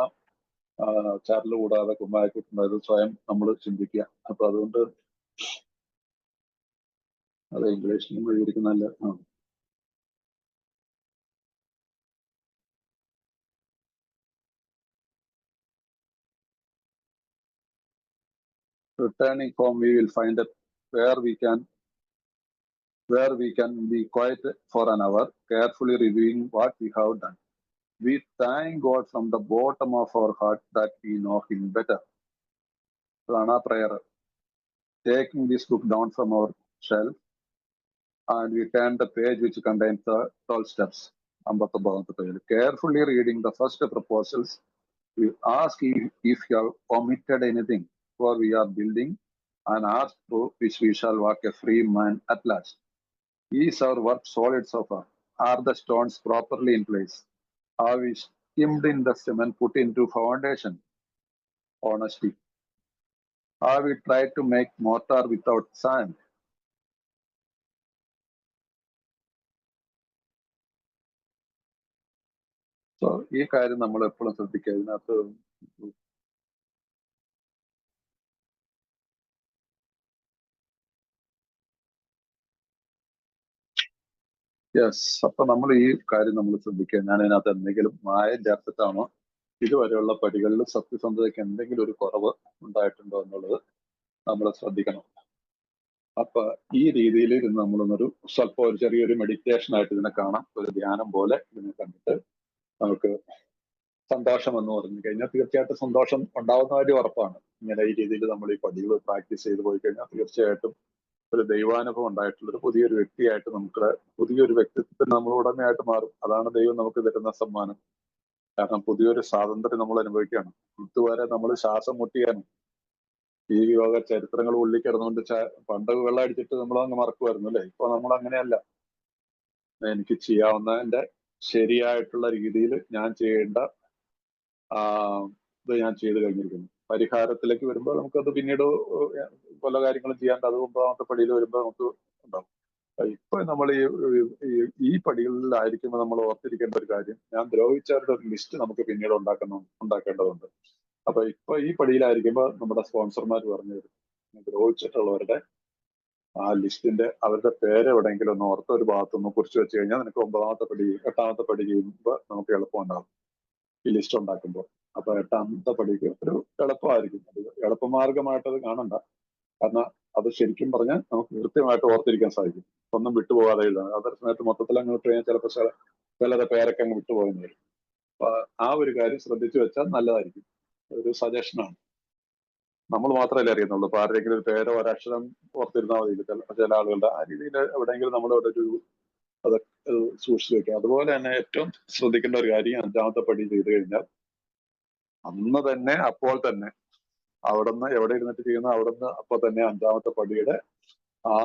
ചരല് കൂടാതെ കുമ്മായിക്കിട്ടുണ്ടോ? ഇത് സ്വയം നമ്മൾ ചിന്തിക്കുക. അപ്പൊ അതുകൊണ്ട് അത് ഇംഗ്ലീഷിലും എഴുതിയിരിക്കുന്നല്ല. Returning home, we will find it where we can be quiet for an hour, carefully reviewing what we have done. We thank God from the bottom of our heart that we know him better. Prana prayer. Taking this book down from our shelf, and we turn the page which contains the 12 steps. Carefully reading the first proposals, we ask if you have omitted anything, for we are building an arch through which we shall walk a free man at last. Is our work solid so far? Are the stones properly in place? Are we skimmed in the cement put into foundation? Honesty. Are we tried to make mortar without sand? So, ഈ കാര്യം നമ്മൾ എപ്പോഴും ശ്രദ്ധിക്കുക. ഇതിനകത്ത് yes, അപ്പൊ നമ്മൾ ഈ കാര്യം നമ്മൾ ശ്രദ്ധിക്കുക. ഞാൻ അതിനകത്ത് എന്തെങ്കിലും മായം ചേർത്തിട്ടാണോ ഇതുവരെയുള്ള പടികളിൽ സത്യസന്ധതയ്ക്ക് എന്തെങ്കിലും ഒരു കുറവ് ഉണ്ടായിട്ടുണ്ടോ എന്നുള്ളത് നമ്മൾ ശ്രദ്ധിക്കണം. അപ്പൊ ഈ രീതിയിൽ ഇരുന്ന് നമ്മളൊന്നൊരു സ്വല്പം ഒരു ചെറിയൊരു മെഡിറ്റേഷൻ ആയിട്ട് ഇതിനെ കാണാം, ഒരു ധ്യാനം പോലെ ഇതിനെ കണ്ടിട്ട് നമുക്ക് സന്തോഷം എന്ന് പറഞ്ഞു കഴിഞ്ഞാൽ തീർച്ചയായിട്ടും സന്തോഷം ഉണ്ടാവുന്ന കാര്യം ഉറപ്പാണ്. ഇങ്ങനെ ഈ രീതിയിൽ നമ്മൾ ഈ പടികൾ പ്രാക്ടീസ് ചെയ്ത് പോയി കഴിഞ്ഞാൽ തീർച്ചയായിട്ടും ഒരു ദൈവാനുഭവം ഉണ്ടായിട്ടുള്ള ഒരു പുതിയൊരു വ്യക്തിയായിട്ട് നമുക്ക് പുതിയൊരു വ്യക്തിത്വത്തിന് നമ്മൾ ഉടമയായിട്ട് മാറും. അതാണ് ദൈവം നമുക്ക് തരുന്ന സമ്മാനം. കാരണം പുതിയൊരു സ്വാതന്ത്ര്യം നമ്മൾ അനുഭവിക്കുകയാണ്. ഇതുവരെ നമ്മൾ ശ്വാസം മുട്ടിയാണ് ഈ യോഗ ചരിത്രങ്ങൾ ഉള്ളിൽ കിടന്നുകൊണ്ട് പണ്ട് വെള്ളം അടിച്ചിട്ട് നമ്മൾ അങ്ങ് മറക്കുമായിരുന്നു അല്ലേ. ഇപ്പൊ നമ്മൾ അങ്ങനെയല്ല. എനിക്ക് ചെയ്യാവുന്നതിന്റെ ശരിയായിട്ടുള്ള രീതിയിൽ ഞാൻ ചെയ്യേണ്ട ഇത് ഞാൻ ചെയ്തു കഴിഞ്ഞിരിക്കുന്നു. പരിഹാരത്തിലേക്ക് വരുമ്പോൾ നമുക്കത് പിന്നീട് പല കാര്യങ്ങളും ചെയ്യാണ്ട് അത് 9ാമത്തെ പടിയിൽ വരുമ്പോൾ നമുക്ക് ഉണ്ടാവും. ഇപ്പൊ നമ്മൾ ഈ പടികളിലായിരിക്കുമ്പോൾ നമ്മൾ ഓർത്തിരിക്കേണ്ട ഒരു കാര്യം, ഞാൻ ദ്രോഹിച്ചവരുടെ ഒരു ലിസ്റ്റ് നമുക്ക് പിന്നീട് ഉണ്ടാക്കേണ്ടതുണ്ട്. അപ്പൊ ഇപ്പൊ ഈ പടിയിലായിരിക്കുമ്പോൾ നമ്മുടെ സ്പോൺസർമാർ പറഞ്ഞു തരും, ദ്രോഹിച്ചിട്ടുള്ളവരുടെ ആ ലിസ്റ്റിന്റെ അവരുടെ പേര് എവിടെയെങ്കിലും ഒന്ന് ഓർത്ത ഒരു ഭാഗത്തൊന്ന് കുറിച്ച് വെച്ച് കഴിഞ്ഞാൽ നിനക്ക് 9ാമത്തെ പടി 8ാമത്തെ പടി ചെയ്യുമ്പോൾ നമുക്ക് എളുപ്പം ഉണ്ടാകും ഈ ലിസ്റ്റ് ഉണ്ടാക്കുമ്പോൾ. അപ്പൊ 8ാമത്തെ പടിക്ക് ഒരു എളുപ്പമായിരിക്കും. അത് എളുപ്പമാർഗമായിട്ടത് കാണണ്ട. കാരണം അത് ശരിക്കും പറഞ്ഞാൽ നമുക്ക് കൃത്യമായിട്ട് ഓർത്തിരിക്കാൻ സാധിക്കും. ഒന്നും വിട്ടുപോകാതെ എഴുതാൻ. അതേ സമയത്ത് മൊത്തത്തിൽ അങ്ങോട്ട് കഴിഞ്ഞാൽ ചിലപ്പോൾ ചിലരുടെ പേരൊക്കെ അങ്ങ് വിട്ടുപോയെന്ന് വരും. അപ്പൊ ആ ഒരു കാര്യം ശ്രദ്ധിച്ചു വെച്ചാൽ നല്ലതായിരിക്കും. ഒരു സജഷനാണ്. നമ്മൾ മാത്രമല്ലേ അറിയുന്നുള്ളൂ. അപ്പൊ ആരുടെയെങ്കിലും ഒരു പേരോ ഒരക്ഷരം ഓർത്തിരുന്നാൽ മതി. ചില ആളുകളുടെ ആ രീതിയിൽ എവിടെയെങ്കിലും നമ്മളവിടെ ഒരു അതൊക്കെ സൂക്ഷിച്ചു വെക്കുക. അതുപോലെ തന്നെ ഏറ്റവും ശ്രദ്ധിക്കേണ്ട ഒരു കാര്യം 5ാമത്തെ പടി ചെയ്തു കഴിഞ്ഞാൽ അന്ന് തന്നെ അപ്പോൾ തന്നെ അവിടുന്ന് എവിടെ ഇരുന്നിട്ട് ചെയ്യുന്ന അവിടുന്ന് അപ്പോൾ തന്നെ 5ാമത്തെ പടിയുടെ ആ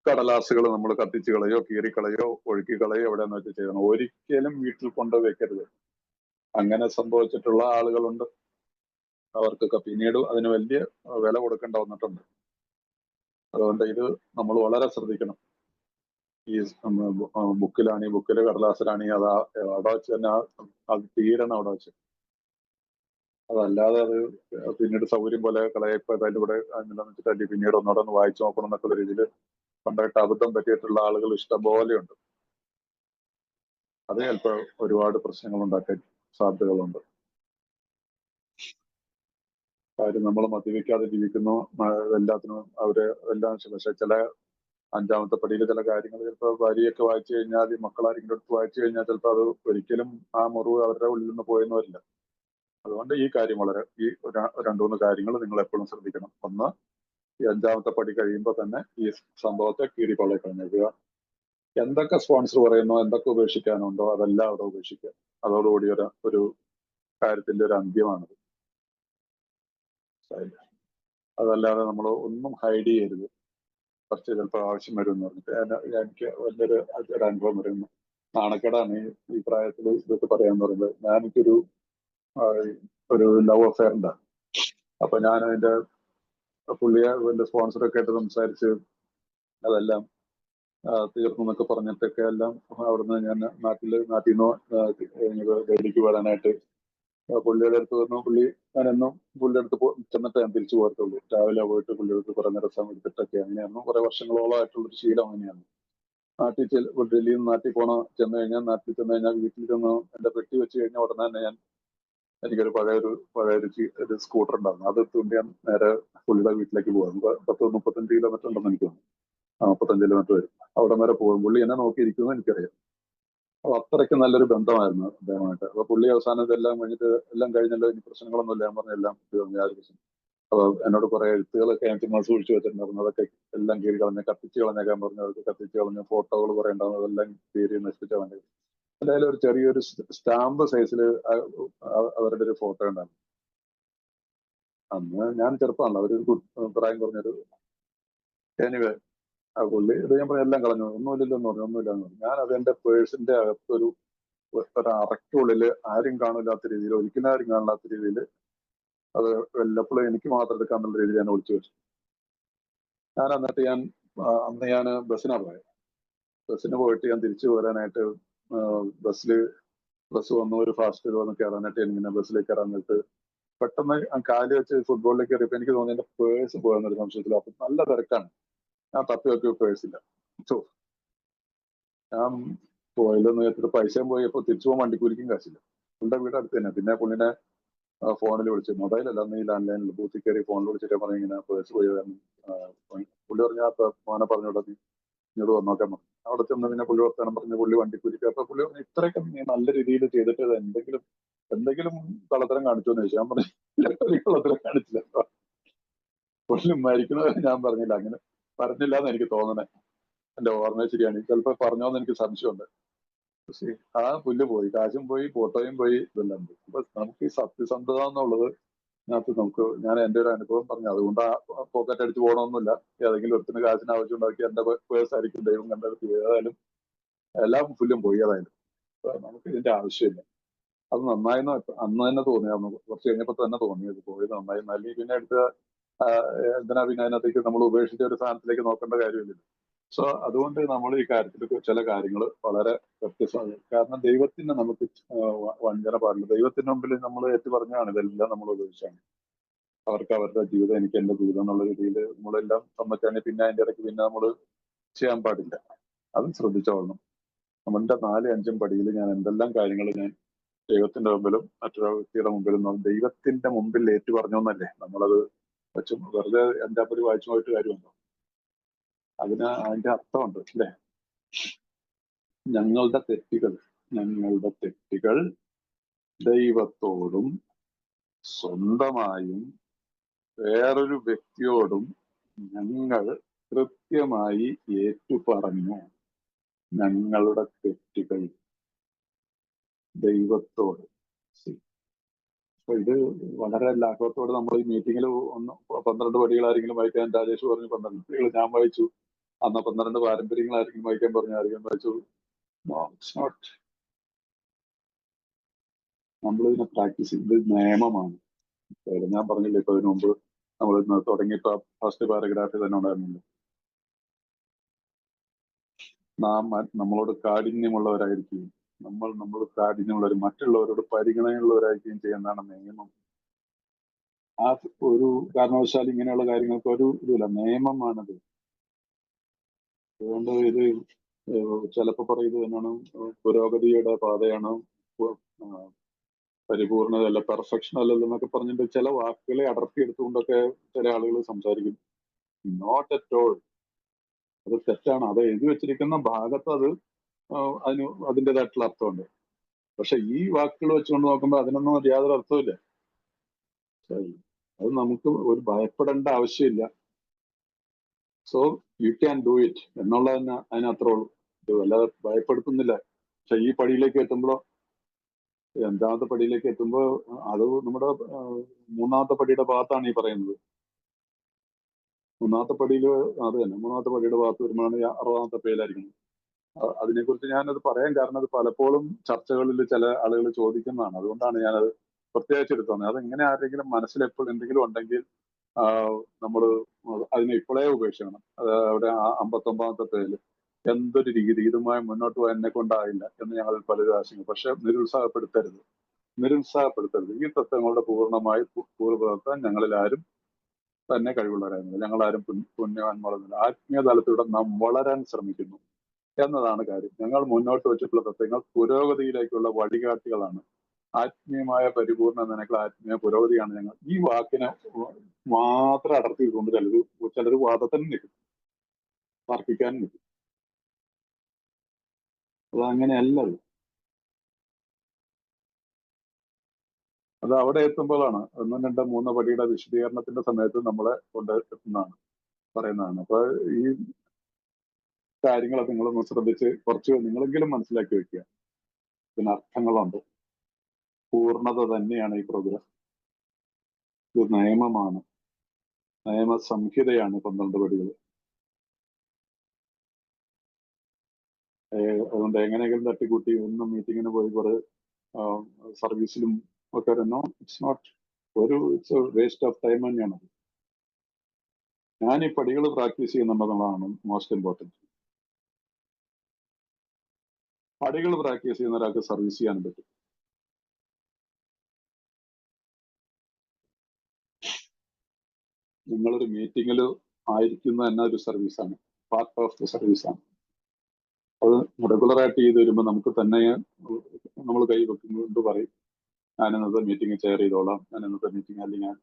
കടലാസുകൾ നമ്മൾ കത്തിച്ചു കളയോ കീറിക്കളയോ ഒഴുക്കി കളയോ എവിടെയെന്ന് വെച്ച് ചെയ്യണം. ഒരിക്കലും വീട്ടിൽ കൊണ്ടുപോയി വെക്കരുത്. അങ്ങനെ സംഭവിച്ചിട്ടുള്ള ആളുകളുണ്ട്. അവർക്കൊക്കെ പിന്നീട് അതിന് വലിയ വില കൊടുക്കേണ്ട വന്നിട്ടുണ്ട്. അതുകൊണ്ട് ഇത് നമ്മൾ വളരെ ശ്രദ്ധിക്കണം. ഈ ബുക്കിലാണ്, ഈ ബുക്കിലെ കടലാസിലാണെങ്കിൽ അത് അവിടെ വെച്ച് തന്നെ അത് തീരണം അവിടെ വെച്ച്. അതല്ലാതെ അത് പിന്നീട് സൗകര്യം പോലെ കളയപ്പോ അതിൻ്റെ കൂടെ എന്താണെന്ന് വെച്ചിട്ട് പിന്നീട് ഒന്നോടെ ഒന്ന് വായിച്ചു നോക്കണം എന്നൊക്കെയുള്ള രീതിയിൽ പണ്ടായിട്ട് അബദ്ധം പറ്റിയിട്ടുള്ള ആളുകൾ ഇഷ്ടംപോലെയുണ്ട്. അത് ചിലപ്പോൾ ഒരുപാട് പ്രശ്നങ്ങൾ ഉണ്ടാക്കാൻ സാധ്യതകളുണ്ട്. കാര്യം നമ്മൾ മദ്യപിക്കാതെ ജീവിക്കുന്നു, എല്ലാത്തിനും അവര് എല്ലാം. പക്ഷെ ചില 5ാമത്തെ പടിയിൽ ചില കാര്യങ്ങൾ ചിലപ്പോൾ ഭാര്യയൊക്കെ വായിച്ചു കഴിഞ്ഞാൽ, മക്കളാരെങ്കിലും എടുത്ത് വായിച്ചു കഴിഞ്ഞാൽ ചിലപ്പോൾ അത് ഒരിക്കലും ആ മുറിവ് അവരുടെ ഉള്ളിൽ നിന്ന് പോയെന്ന് വരില്ല. അതുകൊണ്ട് ഈ കാര്യം വളരെ ഈ 2-3 കാര്യങ്ങൾ നിങ്ങൾ എപ്പോഴും ശ്രദ്ധിക്കണം. ഒന്ന്, ഈ 5ാമത്തെ പടി കഴിയുമ്പോൾ തന്നെ ഈ സംഭവത്തെ കീറിക്കൊള്ളി കളഞ്ഞേക്കുക. എന്തൊക്കെ സ്പോൺസർ പറയുന്നോ, എന്തൊക്കെ ഉപേക്ഷിക്കാനുണ്ടോ അതെല്ലാം അവിടെ ഉപേക്ഷിക്കുക. അതോടുകൂടി ഒരു കാര്യത്തിന്റെ ഒരു അന്ത്യമാണത്. അതല്ലാതെ നമ്മൾ ഒന്നും ഹൈഡ് ചെയ്യരുത്. കുറച്ച് ചിലപ്പോൾ ആവശ്യം വരും എന്ന് പറഞ്ഞിട്ട് എനിക്ക് വലിയൊരു അനുഭവം വരുന്നു. നാണക്കേടാണ് ഈ പ്രായത്തിൽ ഇതൊക്കെ പറയാന്ന് പറയുന്നത്. ഞാനെനിക്കൊരു ലവ് അഫെയർ ഉണ്ട്. അപ്പൊ ഞാൻ അതിന്റെ പുള്ളിയെ എന്റെ സ്പോൺസറൊക്കെ ആയിട്ട് സംസാരിച്ച് അതെല്ലാം തീർന്നു എന്നൊക്കെ പറഞ്ഞിട്ടൊക്കെ എല്ലാം അവിടുന്ന് ഞാൻ നാട്ടിൽ നിന്ന് ഡൽഹിക്ക് വരാനായിട്ട് പുള്ളിയുടെ അടുത്ത് വന്നു. ഞാനെന്നും പുള്ളിയുടെ അടുത്ത് ചെന്നിട്ട് ഞാൻ തിരിച്ചു പോകത്തുള്ളൂ. രാവിലെ പോയിട്ട് പുള്ളിയുടെ അടുത്ത് കുറെ നേരം സമയം എടുത്തിട്ടൊക്കെ അങ്ങനെയായിരുന്നു. കുറെ വർഷങ്ങളോളമായിട്ടുള്ളൊരു ശീലം അങ്ങനെയാണ്. ഡൽഹിയിൽ നിന്ന് നാട്ടിൽ ചെന്ന് കഴിഞ്ഞാൽ വീട്ടിൽ ചെന്ന് എന്റെ പെട്ടി വെച്ച് കഴിഞ്ഞാൽ ഉടനെ തന്നെ എനിക്കൊരു പഴയൊരു സ്കൂട്ടർ ഉണ്ടായിരുന്നു. അത് എടുത്തുകൊണ്ട് ഞാൻ നേരെ പുള്ളിയുടെ വീട്ടിലേക്ക് പോകാം. 30-35 കിലോമീറ്റർ ഉണ്ടെന്ന് എനിക്ക് തോന്നുന്നു. 35 കിലോമീറ്റർ വരും. അവിടെ വരെ പോകും. പുള്ളി എന്നെ നോക്കിയിരിക്കുമെന്ന് എനിക്കറിയാം. അപ്പൊ അത്രയ്ക്ക് നല്ലൊരു ബന്ധമായിരുന്നു അദ്ദേഹമായിട്ട്. അപ്പൊ പുള്ളി അവസാനം ഇതെല്ലാം കഴിഞ്ഞല്ലോ, ഇനി പ്രശ്നങ്ങളൊന്നുമില്ല. ഞാൻ പറഞ്ഞ എല്ലാം യാതൊരു പ്രശ്നം. അപ്പൊ എന്നോട് കുറെ എഴുത്തുകളൊക്കെ ഞാൻ ചുമ്മാ സൂക്ഷിച്ചു വെച്ചിട്ടുണ്ടായിരുന്നു. അതൊക്കെ എല്ലാം കീറി കളഞ്ഞ് കത്തിച്ച് കളഞ്ഞേക്കാൻ പറഞ്ഞു. അതൊക്കെ കത്തിച്ച് കളഞ്ഞ് ഫോട്ടോകൾ കുറെ ഉണ്ടാവും, അതെല്ലാം കീറി നശിപ്പിച്ചാൽ വേണ്ടി. എന്തായാലും ഒരു ചെറിയൊരു സ്റ്റാമ്പ് സൈസിൽ അവരുടെ ഒരു ഫോട്ടോ ഉണ്ടായിരുന്നു. അന്ന് ഞാൻ ചെറുപ്പമാണല്ലോ, അവരൊരു പ്രായം കുറഞ്ഞൊരു. എനിവേ ആ പുള്ളി ഇത് ഞാൻ പറഞ്ഞ എല്ലാം കളഞ്ഞു. ഒന്നുമില്ലല്ലോ എന്ന് പറഞ്ഞു. ഒന്നുമില്ല എന്ന് പറഞ്ഞു. ഞാൻ അത് എന്റെ പേഴ്സിന്റെ അകത്തൊരു ഒരറയ്ക്കുള്ളില് ആരും കാണില്ലാത്ത രീതിയിൽ, ഒരിക്കലും ആരും കാണില്ലാത്ത രീതിയിൽ അത് വല്ലപ്പോഴും എനിക്ക് മാത്രം എടുക്കാന്നുള്ള രീതിയിൽ ഞാൻ ഒളിച്ചു വെച്ചു. അന്ന് ഞാൻ ബസ്സിനാ പോയത്. ബസ്സിന് പോയിട്ട് ഞാൻ തിരിച്ചു പോരാനായിട്ട് ബസ് വന്നു, ഒരു ഫാസ്റ്റ് വന്ന് കയറാനായിട്ട് ഇങ്ങനെ ബസ്സിലേക്ക് കയറാനായിട്ട് പെട്ടെന്ന് കാല് വെച്ച് ഫുട്ബോളിലേക്ക് കയറിയപ്പോൾ എനിക്ക് തോന്നി എന്റെ പേഴ്സ് പോയെന്നൊരു സംശയത്തിൽ. അപ്പൊ നല്ല തിരക്കാണ്. ഞാൻ തപ്പി നോക്കി പേഴ്സില്ല. ഞാൻ പോയതെന്ന് വെച്ചിട്ട് പൈസയും പോയി. അപ്പൊ തിരിച്ചു പോകാൻ വണ്ടിക്കൂലിക്കും കാശില്ല. പുള്ളിയുടെ വീട് അടുത്ത് തന്നെ. പിന്നെ പുള്ളിനെ ഫോണിൽ വിളിച്ചു, മൊബൈലല്ല അന്ന് ഈ ലാൻഡ് ലൈനിൽ ബൂത്തിൽ കയറി ഫോണിൽ വിളിച്ചിട്ട് പറഞ്ഞു ഇങ്ങനെ പേഴ്സ് പോയി. പുള്ളി പറഞ്ഞാൽ മോനെ പറഞ്ഞോട്ടെ നീ ഇങ്ങോട്ട് വന്നോക്കാൻ പറഞ്ഞു. അവിടെ ചെന്ന് പിന്നെ പുള്ളി വർത്താനം പറഞ്ഞ് പുള്ളി വണ്ടിക്കൂലിക്ക്. അപ്പൊ പുള്ളി പറഞ്ഞു ഇത്രയൊക്കെ നീ നല്ല രീതിയിൽ ചെയ്തിട്ട് എന്തെങ്കിലും കള്ളത്തരം കാണിച്ചോ എന്ന് ചോദിച്ചു. ഞാൻ പറഞ്ഞു കള്ളത്തരം കാണിച്ചില്ല. പുള്ളി മരിക്കുന്നവരെ ഞാൻ പറഞ്ഞില്ല, അങ്ങനെ പറഞ്ഞില്ല എന്ന് എനിക്ക് തോന്നണേ. എന്റെ ഓർമ്മ ശരിയാണ്. ചിലപ്പോ പറഞ്ഞോന്ന് എനിക്ക് സംശയമുണ്ട്. പക്ഷേ ആ പുല്ല് പോയി, കാശും പോയി, ഫോട്ടോയും പോയി, ഇതെല്ലാം പോയി. അപ്പൊ നമുക്ക് ഈ സത്യസന്ധത എന്നുള്ളത് ഞാൻ എന്റെ ഒരു അനുഭവം പറഞ്ഞു. അതുകൊണ്ട് ആ പോക്കറ്റ് അടിച്ച് പോകണമെന്നില്ല. ഏതെങ്കിലും ഒരുത്തിന് കാശിന് ആവശ്യം ഉണ്ടാക്കി എന്റെ പേഴ്സ് ആയിരിക്കും ദൈവം കണ്ടെടുത്ത്. ഏതായാലും എല്ലാ പുല്ലും പോയി. ഏതായാലും നമുക്ക് ഇതിന്റെ ആവശ്യമില്ല. അത് നന്നായെന്ന് അന്ന് തന്നെ തോന്നിയായിരുന്നു. കുറച്ച് കഴിഞ്ഞപ്പോ തന്നെ തോന്നിയത് പോയത് നന്നായി. അല്ലെങ്കിൽ പിന്നെ എന്തിനാ പിന്നെ അതിനകത്തേക്ക് നമ്മൾ ഉപേക്ഷിച്ച ഒരു സ്ഥാനത്തിലേക്ക് നോക്കേണ്ട കാര്യമില്ല. സോ അതുകൊണ്ട് നമ്മൾ ഈ കാര്യത്തിൽ ചില കാര്യങ്ങൾ വളരെ വ്യത്യസ്തമാണ്. കാരണം ദൈവത്തിന് നമുക്ക് വഞ്ചന പാടില്ല. ദൈവത്തിന് മുമ്പിൽ നമ്മൾ ഏറ്റു പറഞ്ഞാണ് ഇതെല്ലാം നമ്മൾ ഉപയോഗിച്ചാണ്. അവർക്ക് അവരുടെ ജീവിതം, എനിക്ക് എന്റെ ജീവിതം എന്നുള്ള രീതിയിൽ നമ്മളെല്ലാം സമ്മതിച്ചാണ്. പിന്നെ അതിന്റെ ഇടയ്ക്ക് പിന്നെ നമ്മൾ ചെയ്യാൻ പാടില്ല. അതും ശ്രദ്ധിച്ചോളണം. നമ്മളുടെ 4-5 പടിയിൽ ഞാൻ എന്തെല്ലാം കാര്യങ്ങൾ ഞാൻ ദൈവത്തിന്റെ മുമ്പിലും മറ്റൊരു വ്യക്തിയുടെ മുമ്പിലും ദൈവത്തിന്റെ മുമ്പിൽ ഏറ്റു പറഞ്ഞോന്നല്ലേ നമ്മളത് വെച്ച് വെറുതെ എന്റെ അപ്പടി വായിച്ചു പോയിട്ട് കാര്യമുണ്ടോ? അതിന്റെ അർത്ഥമുണ്ട് അല്ലേ? ഞങ്ങളുടെ തെറ്റുകൾ ദൈവത്തോടും സ്വന്തമായും വേറൊരു വ്യക്തിയോടും ഞങ്ങൾ കൃത്യമായി ഏറ്റുപറഞ്ഞു. ഞങ്ങളുടെ തെറ്റുകൾ ദൈവത്തോട്. അപ്പൊ ഇത് വളരെ ലാഘവത്തോട് നമ്മൾ ഈ മീറ്റിങ്ങിൽ 12 പടികളാരെങ്കിലും വായിക്കാൻ രാജേഷ് പറഞ്ഞു. 12 പടികൾ ഞാൻ വായിച്ചു. അന്ന് 12 പാരമ്പര്യങ്ങളായിരിക്കും വായിക്കാൻ പറഞ്ഞു. ആരെങ്കിലും വായിച്ചു. നമ്മളിതിനെ പ്രാക്ടീസ് ചെയ്യും. ഇത് നിയമമാണ്. ഞാൻ പറഞ്ഞില്ലേ ഇപ്പൊ ഇതിനു മുമ്പ് നമ്മൾ തുടങ്ങിയപ്പോ ഫസ്റ്റ് പാരഗ്രാഫിൽ തന്നെ ഉണ്ടായിരുന്നില്ല. നമ്മളോട് കാഠിന്യമുള്ളവരായിരിക്കും. നമ്മൾ കാഠിന്യമുള്ളവർ, മറ്റുള്ളവരോട് പരിഗണനയുള്ളവരായിരിക്കും ചെയ്യുന്നതാണ് നിയമം. ആ ഒരു കാരണവശാൽ ഇങ്ങനെയുള്ള കാര്യങ്ങൾക്ക് ഒരു ഇതില്ല. നിയമമാണത്. അതുകൊണ്ട് ഇത് ചിലപ്പോ പറയുന്നത് എന്നാണ് പുരോഗതിയുടെ പാതയാണ്, പരിപൂർണതയല്ല, പെർഫെക്ഷൻ അല്ലല്ലോ എന്നൊക്കെ പറഞ്ഞിട്ട് ചില വാക്കുകളെ അടർത്തിയെടുത്തുകൊണ്ടൊക്കെ ചില ആളുകൾ സംസാരിക്കും. Not at all. അത് തെറ്റാണ്. അത് എഴുതി വെച്ചിരിക്കുന്ന ഭാഗത്ത് അതിൻ്റെതായിട്ടുള്ള അർത്ഥമുണ്ട്. പക്ഷെ ഈ വാക്കുകൾ വെച്ചുകൊണ്ട് നോക്കുമ്പോൾ അതിനൊന്നും യാതൊരു അർത്ഥമില്ല. അത് നമുക്ക് ഒരു ഭയപ്പെടേണ്ട ആവശ്യമില്ല. So you can do it എന്നുള്ളതന്നെ അതിനത്രേ ഉള്ളൂ. ഇത് വല്ലാതെ ഭയപ്പെടുത്തുന്നില്ല. പക്ഷെ ഈ പടിയിലേക്ക് എത്തുമ്പോഴോ, 5ാമത്തെ പടിയിലേക്ക് എത്തുമ്പോൾ അത് നമ്മുടെ 3ാമത്തെ പടിയുടെ ഭാഗത്താണ് ഈ പറയുന്നത്. 3ാമത്തെ പടിയിൽ അത് തന്നെ 3ാമത്തെ പടിയുടെ ഭാഗത്ത് വരുമ്പോഴാണ് 6ാമത്തെ പേരിലായിരിക്കുന്നത്. അതിനെക്കുറിച്ച് ഞാനത് പറയാൻ കാരണം അത് പലപ്പോഴും ചർച്ചകളിൽ ചില ആളുകൾ ചോദിക്കുന്നതാണ്. അതുകൊണ്ടാണ് ഞാനത് പ്രത്യേകിച്ച് എടുത്തത്. അതെങ്ങനെ ആരെങ്കിലും മനസ്സിൽ എപ്പോഴും എന്തെങ്കിലും ഉണ്ടെങ്കിൽ നമ്മൾ അതിനെ ഇപ്പോഴേ ഉപേക്ഷിക്കണം. അവിടെ 59ാമത്തെ പേരിൽ എന്തൊരു രീതി ഇതുമായി മുന്നോട്ട് പോകാൻ എന്നെ കൊണ്ടായില്ല എന്ന് ഞങ്ങൾ പലരും ആശങ്ക. പക്ഷെ നിരുത്സാഹപ്പെടുത്തരുത്. ഈ തത്വങ്ങളുടെ പൂർണ്ണമായി പൂർവ്വപ്പെടുത്താൻ ഞങ്ങളിൽ ആരും തന്നെ കഴിവുള്ളവരായിരുന്നില്ല. ഞങ്ങളാരും പുണ്യവാന്മാരൊന്നുമില്ല. ആത്മീയ തലത്തിലൂടെ നാം വളരാൻ ശ്രമിക്കുന്നു എന്നതാണ് കാര്യം. ഞങ്ങൾ മുന്നോട്ട് വെച്ചിട്ടുള്ള തത്വങ്ങൾ പുരോഗതിയിലേക്കുള്ള വഴികാട്ടികളാണ്. ആത്മീയമായ പരിപൂർണ നിനക്കുള്ള ആത്മീയ പുരോഗതിയാണ് ഞങ്ങൾ. ഈ വാക്കിനെ മാത്രം അടർത്തിക്കൊണ്ട് ചിലർ വാദത്തിന് നിൽക്കും, തർക്കിക്കാനും നിൽക്കും. അതങ്ങനെയല്ലത്. അത് അവിടെ എത്തുമ്പോഴാണ് 1, 2, 3 പടിയുടെ വിശദീകരണത്തിന്റെ സമയത്ത് നമ്മളെ കൊണ്ടെത്തുന്നതാണ് പറയുന്നതാണ്. അപ്പൊ ഈ കാര്യങ്ങളൊക്കെ നിങ്ങളൊന്ന് ശ്രദ്ധിച്ച് കുറച്ച് നിങ്ങളെങ്കിലും മനസ്സിലാക്കി വെക്കുക. ഇതിന് അർത്ഥങ്ങളുണ്ട്. പൂർണ്ണത തന്നെയാണ് ഈ പ്രോഗ്രാം. ഇത് നിയമമാണ്, നിയമസംഹിതയാണ് 12 പടികൾ. അതുകൊണ്ട് എങ്ങനെയെങ്കിലും തട്ടിക്കൂട്ടി ഒന്നും മീറ്റിങ്ങിന് പോയി കുറെ സർവീസിലും ഒക്കെ വരുന്നോ, it's not it's waste of time തന്നെയാണ്. ഞാൻ ഈ പടികൾ പ്രാക്ടീസ് ചെയ്യുന്നുണ്ടെന്നുള്ളതാണ് മോസ്റ്റ് ഇമ്പോർട്ടൻറ്റ്. പടികൾ പ്രാക്ടീസ് ചെയ്യുന്ന ഒരാൾക്ക് സർവീസ് ചെയ്യാൻ പറ്റും. നിങ്ങളൊരു മീറ്റിങ്ങിൽ ആയിരിക്കുന്ന തന്നെ ഒരു സർവീസാണ്, പാർട്ട് ഓഫ് ദ സർവീസാണ്. അത് റെഗുലറായിട്ട് ചെയ്ത് വരുമ്പോൾ നമുക്ക് തന്നെ നമ്മൾ കൈ വെക്കുന്നുണ്ട് പറയും, ഞാൻ ഇന്നത്തെ മീറ്റിംഗ് ചെയർ ചെയ്തോളാം, ഞാൻ ഇന്നത്തെ മീറ്റിംഗ് അല്ലെങ്കിൽ ഞാൻ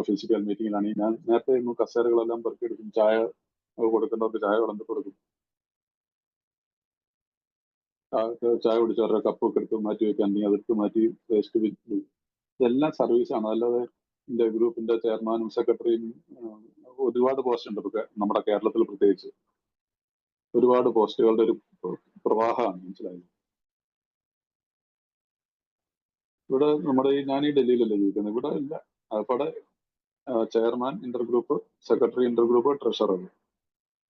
ഫിസിക്കൽ മീറ്റിംഗിലാണെങ്കിൽ ഞാൻ നേരത്തെ കസേരകളെല്ലാം പെറുക്കിയെടുക്കും, ചായ കൊടുക്കേണ്ടവർക്ക് ചായ വിളമ്പി കൊടുക്കും, ചായ കുടിച്ചവരുടെ കപ്പൊക്കെ എടുത്ത് മാറ്റി വെക്കാൻ, അല്ലെങ്കിൽ അതെടുത്ത് മാറ്റി വേസ്റ്റ് ബിൻ. ഇതെല്ലാം സർവീസാണ്. അല്ലാതെ എൻ്റെ ഗ്രൂപ്പിന്റെ ചെയർമാനും സെക്രട്ടറിയും ഒരുപാട് പോസ്റ്റ് ഉണ്ട് ഇപ്പൊ നമ്മുടെ കേരളത്തിൽ, പ്രത്യേകിച്ച് ഒരുപാട് പോസ്റ്റുകളുടെ ഒരു പ്രവാഹമാണ്, മനസ്സിലായത്. ഇവിടെ നമ്മുടെ ഞാൻ ഈ ഡൽഹിയിലല്ലേ ജീവിക്കുന്നത്, ഇവിടെ ഇല്ല. അവിടെ ചെയർമാൻ ഇന്റർഗ്രൂപ്പ്, സെക്രട്ടറി ഇന്റർഗ്രൂപ്പ്, ട്രഷറർ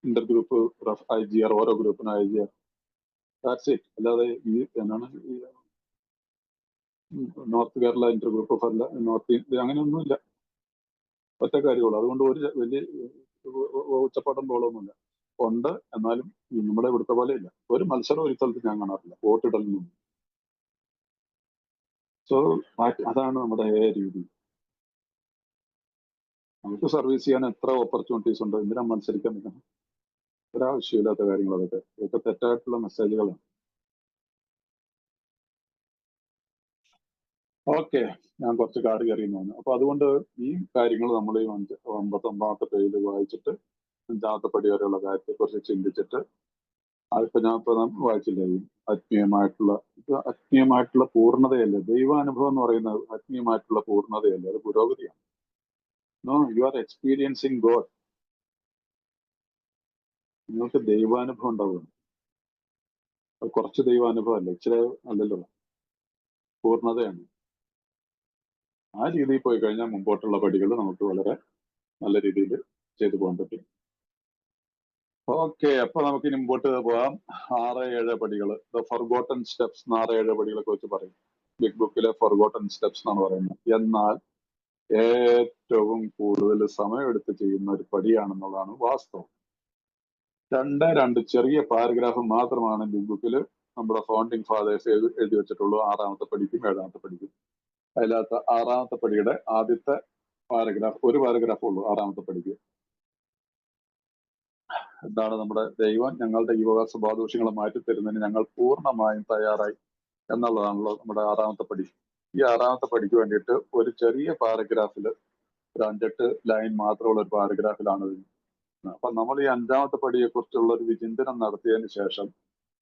ഇന്റർഗ്രൂപ്പ്, IGR, ഓരോ ഗ്രൂപ്പിനും IGR, ദാറ്റ്സ് ഇറ്റ്. അല്ലാതെ ഈ എന്നാണ് നോർത്ത് കേരള ഇന്റർഗ്രൂപ്പ് അല്ല, നോർത്ത് ഇന്ത്യ അങ്ങനെയൊന്നുമില്ല, ഒറ്റ കാര്യമുള്ളൂ. അതുകൊണ്ട് ഒരു വലിയ ഉച്ചപ്പാട്ടം പോളൊന്നുമില്ല. ഉണ്ട്, എന്നാലും നമ്മുടെ ഇവിടുത്തെ പോലെ ഇല്ല. ഒരു മത്സരം ഒരു സ്ഥലത്ത് ഞാൻ കാണാറില്ല, വോട്ടിടലിനൊന്നും. സോ അതാണ് നമ്മുടെ രീതി. നമുക്ക് സർവീസ് ചെയ്യാൻ എത്ര ഓപ്പർച്യൂണിറ്റീസ് ഉണ്ട്, എന്തിനാ മത്സരിക്കാൻ നിൽക്കണം? ഒരാവശ്യമില്ലാത്ത കാര്യങ്ങൾ ഇതൊക്കെ തെറ്റായിട്ടുള്ള മെസ്സേജുകളാണ്. ഓക്കെ, ഞാൻ കുറച്ച് കാട് കയറിയെന്ന് പറഞ്ഞു. അപ്പൊ അതുകൊണ്ട് ഈ കാര്യങ്ങൾ നമ്മൾ ഈ 59ാമത്തെ പേജിൽ വായിച്ചിട്ട് 5ാമത്തെ പടി വരെയുള്ള കാര്യത്തെക്കുറിച്ച് ചിന്തിച്ചിട്ട്, അതിപ്പോ ഞാൻ ഇപ്പൊ വായിച്ചില്ലേ, ആത്മീയമായിട്ടുള്ള പൂർണ്ണതയല്ലേ ദൈവാനുഭവം എന്ന് പറയുന്നത്? ആത്മീയമായിട്ടുള്ള പൂർണ്ണതയല്ലേ, അത് പുരോഗതിയാണ്. No, you are experiencing God. നിങ്ങൾക്ക് ദൈവാനുഭവം ഉണ്ടാവുകയാണ്. അത് കുറച്ച് ദൈവാനുഭവം അല്ല, ഇച്ചിരി അല്ലല്ലോ, പൂർണ്ണതയാണ്. ആ രീതിയിൽ പോയി കഴിഞ്ഞാൽ മുമ്പോട്ടുള്ള പടികൾ നമുക്ക് വളരെ നല്ല രീതിയിൽ ചെയ്തു പോകാൻ പറ്റും. ഓക്കെ, അപ്പൊ നമുക്ക് ഇനി മുമ്പോട്ട് പോകാം. 6-7 പടികൾ, ദ ഫർഗോട്ടൺ സ്റ്റെപ്സ്, 6-7 പടികളെ കുറിച്ച് പറയും. ബിഗ് ബുക്കിലെ ഫർഗോട്ടൺ സ്റ്റെപ്സ് എന്നാണ് പറയുന്നത്. എന്നാൽ ഏറ്റവും കൂടുതൽ സമയമെടുത്ത് ചെയ്യുന്ന ഒരു പടിയാണെന്നുള്ളതാണ് വാസ്തവം. 2 ചെറിയ പാരഗ്രാഫ് മാത്രമാണ് ബിഗ് ബുക്കിൽ നമ്മുടെ ഫൗണ്ടിങ് ഫാദേഴ്സ് എഴുതി വെച്ചിട്ടുള്ളൂ, 6ാമത്തെ പടിക്കും 7ാമത്തെ പടിക്കും. അതിനകത്ത് 6ാമത്തെ പടിയുടെ ആദ്യത്തെ പാരഗ്രാഫ്, ഒരു പാരഗ്രാഫ് ഉള്ളൂ 6ാമത്തെ പടിക്ക്. എന്താണ്? നമ്മുടെ ദൈവം ഞങ്ങളുടെ ഈ വക സ്വഭാവദോഷങ്ങളെ മാറ്റിത്തരുന്നതിന് ഞങ്ങൾ പൂർണ്ണമായും തയ്യാറായി എന്നുള്ളതാണല്ലോ നമ്മുടെ 6ാമത്തെ പടി. ഈ 6ാമത്തെ പടിക്ക് വേണ്ടിയിട്ട് ഒരു ചെറിയ പാരഗ്രാഫിൽ, ഒരു 5-8 ലൈൻ മാത്രമുള്ള ഒരു പാരഗ്രാഫിലാണ് ഇത്. അപ്പൊ നമ്മൾ ഈ 5ാമത്തെ പടിയെ കുറിച്ചുള്ള ഒരു വിചിന്തനം നടത്തിയതിന് ശേഷം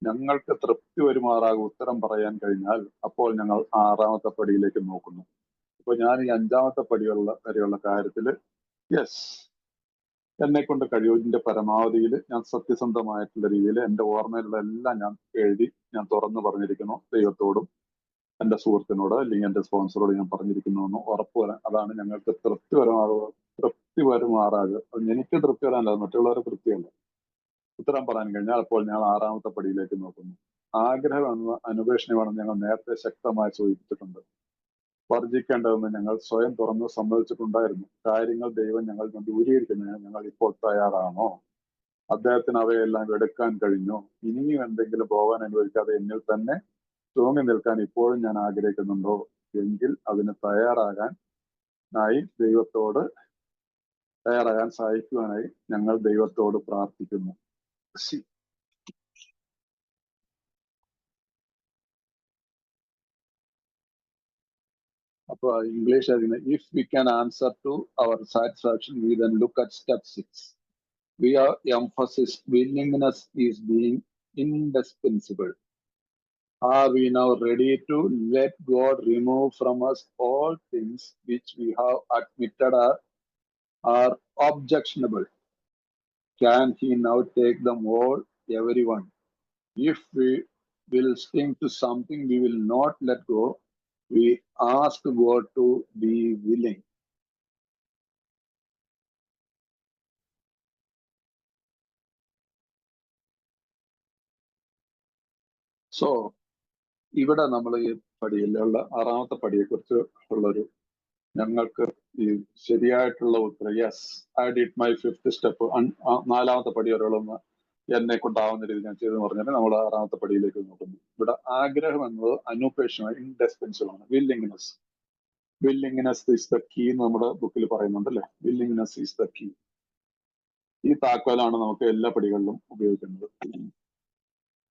ഞങ്ങൾക്ക് തൃപ്തി വരുമാറാകും ഉത്തരം പറയാൻ കഴിഞ്ഞാൽ അപ്പോൾ ഞങ്ങൾ 6ാമത്തെ പടിയിലേക്ക് നോക്കുന്നു. അപ്പൊ ഞാൻ ഈ 5ാമത്തെ വരെയുള്ള കാര്യത്തിൽ യെസ്, എന്നെ കൊണ്ട് കഴിവിന്റെ പരമാവധിയിൽ ഞാൻ സത്യസന്ധമായിട്ടുള്ള രീതിയിൽ എൻ്റെ ഓർമ്മയിലുള്ള എല്ലാം ഞാൻ എഴുതി, ഞാൻ തുറന്നു പറഞ്ഞിരിക്കുന്നു. ദൈവത്തോടും എൻ്റെ സുഹൃത്തിനോട് അല്ലെങ്കിൽ എൻ്റെ സ്പോൺസറോട് ഞാൻ പറഞ്ഞിരിക്കുന്നു എന്ന് ഉറപ്പ് വരാൻ. അതാണ് ഞങ്ങൾക്ക് തൃപ്തി വരുമാറാകുക. എനിക്ക് തൃപ്തി വരാനല്ല, മറ്റുള്ളവരെ തൃപ്തിയല്ല. ഉത്തരം പറയാൻ കഴിഞ്ഞാൽ അപ്പോൾ ഞങ്ങൾ 6ാമത്തെ പടിയിലേക്ക് നോക്കുന്നു. ആഗ്രഹമെന്ന അന്വേഷണമാണെന്ന് ഞങ്ങൾ നേരത്തെ ശക്തമായി സൂചിപ്പിച്ചിട്ടുണ്ട്. വർജിക്കേണ്ടതെന്ന് ഞങ്ങൾ സ്വയം തുറന്ന് സമ്മതിച്ചിട്ടുണ്ടായിരുന്നു. കാര്യങ്ങൾ ദൈവം ഞങ്ങൾ ദൂരീകരിക്കുന്നതിന് ഞങ്ങൾ ഇപ്പോൾ തയ്യാറാണോ? അദ്ദേഹത്തിന് അവയെല്ലാം എടുക്കാൻ കഴിഞ്ഞോ? ഇനിയും എന്തെങ്കിലും പോകാൻ അനുവദിക്കാതെ എന്നിൽ തന്നെ തൂങ്ങി നിൽക്കാൻ ഇപ്പോഴും ഞാൻ ആഗ്രഹിക്കുന്നുണ്ടോ? എങ്കിൽ അതിന് തയ്യാറാകാൻ സഹായിക്കുവാനായി ഞങ്ങൾ ദൈവത്തോട് പ്രാർത്ഥിക്കുന്നു. അപ്പൊ ഇംഗ്ലീഷ് അതിന്, if we can answer to our satisfaction we then look at step 6. We are emphasis willingness is being indispensable. Are we now ready to let God remove from us all things which we have admitted are objectionable? Can He now take them all, everyone? If we will sting to something we will not let go, we ask God to be willing. So ഇവിടെ നമ്മൾ ഈ പടിയിലുള്ള 6ാമത്തെ പടിയെ കുറിച്ച് ഉള്ളൊരു ഞങ്ങൾക്ക് ഈ ശരിയായിട്ടുള്ള ഉത്തരം yes I did my 5th step 4ാമത്തെ പടി വരെയുള്ള എന്നെ കൊണ്ടാവുന്ന രീതിയിൽ ഞാൻ ചെയ്തെന്ന് പറഞ്ഞാൽ നമ്മൾ 6ാമത്തെ പടിയിലേക്ക് നോക്കുന്നു. ഇവിടെ ആഗ്രഹം എന്നത് അനൂപേക്ഷമാണ്, ഇൻഡെസ്പെൻസിബിൾ ആണ്. വില്ലിങ്നെസ് ഈസ് ദ കീ എന്ന് നമ്മുടെ ബുക്കിൽ പറയുന്നുണ്ട് അല്ലെ. Willingness is the key. ഈ താക്കോലാണ് നമുക്ക് എല്ലാ പടികളിലും ഉപയോഗിക്കുന്നത്.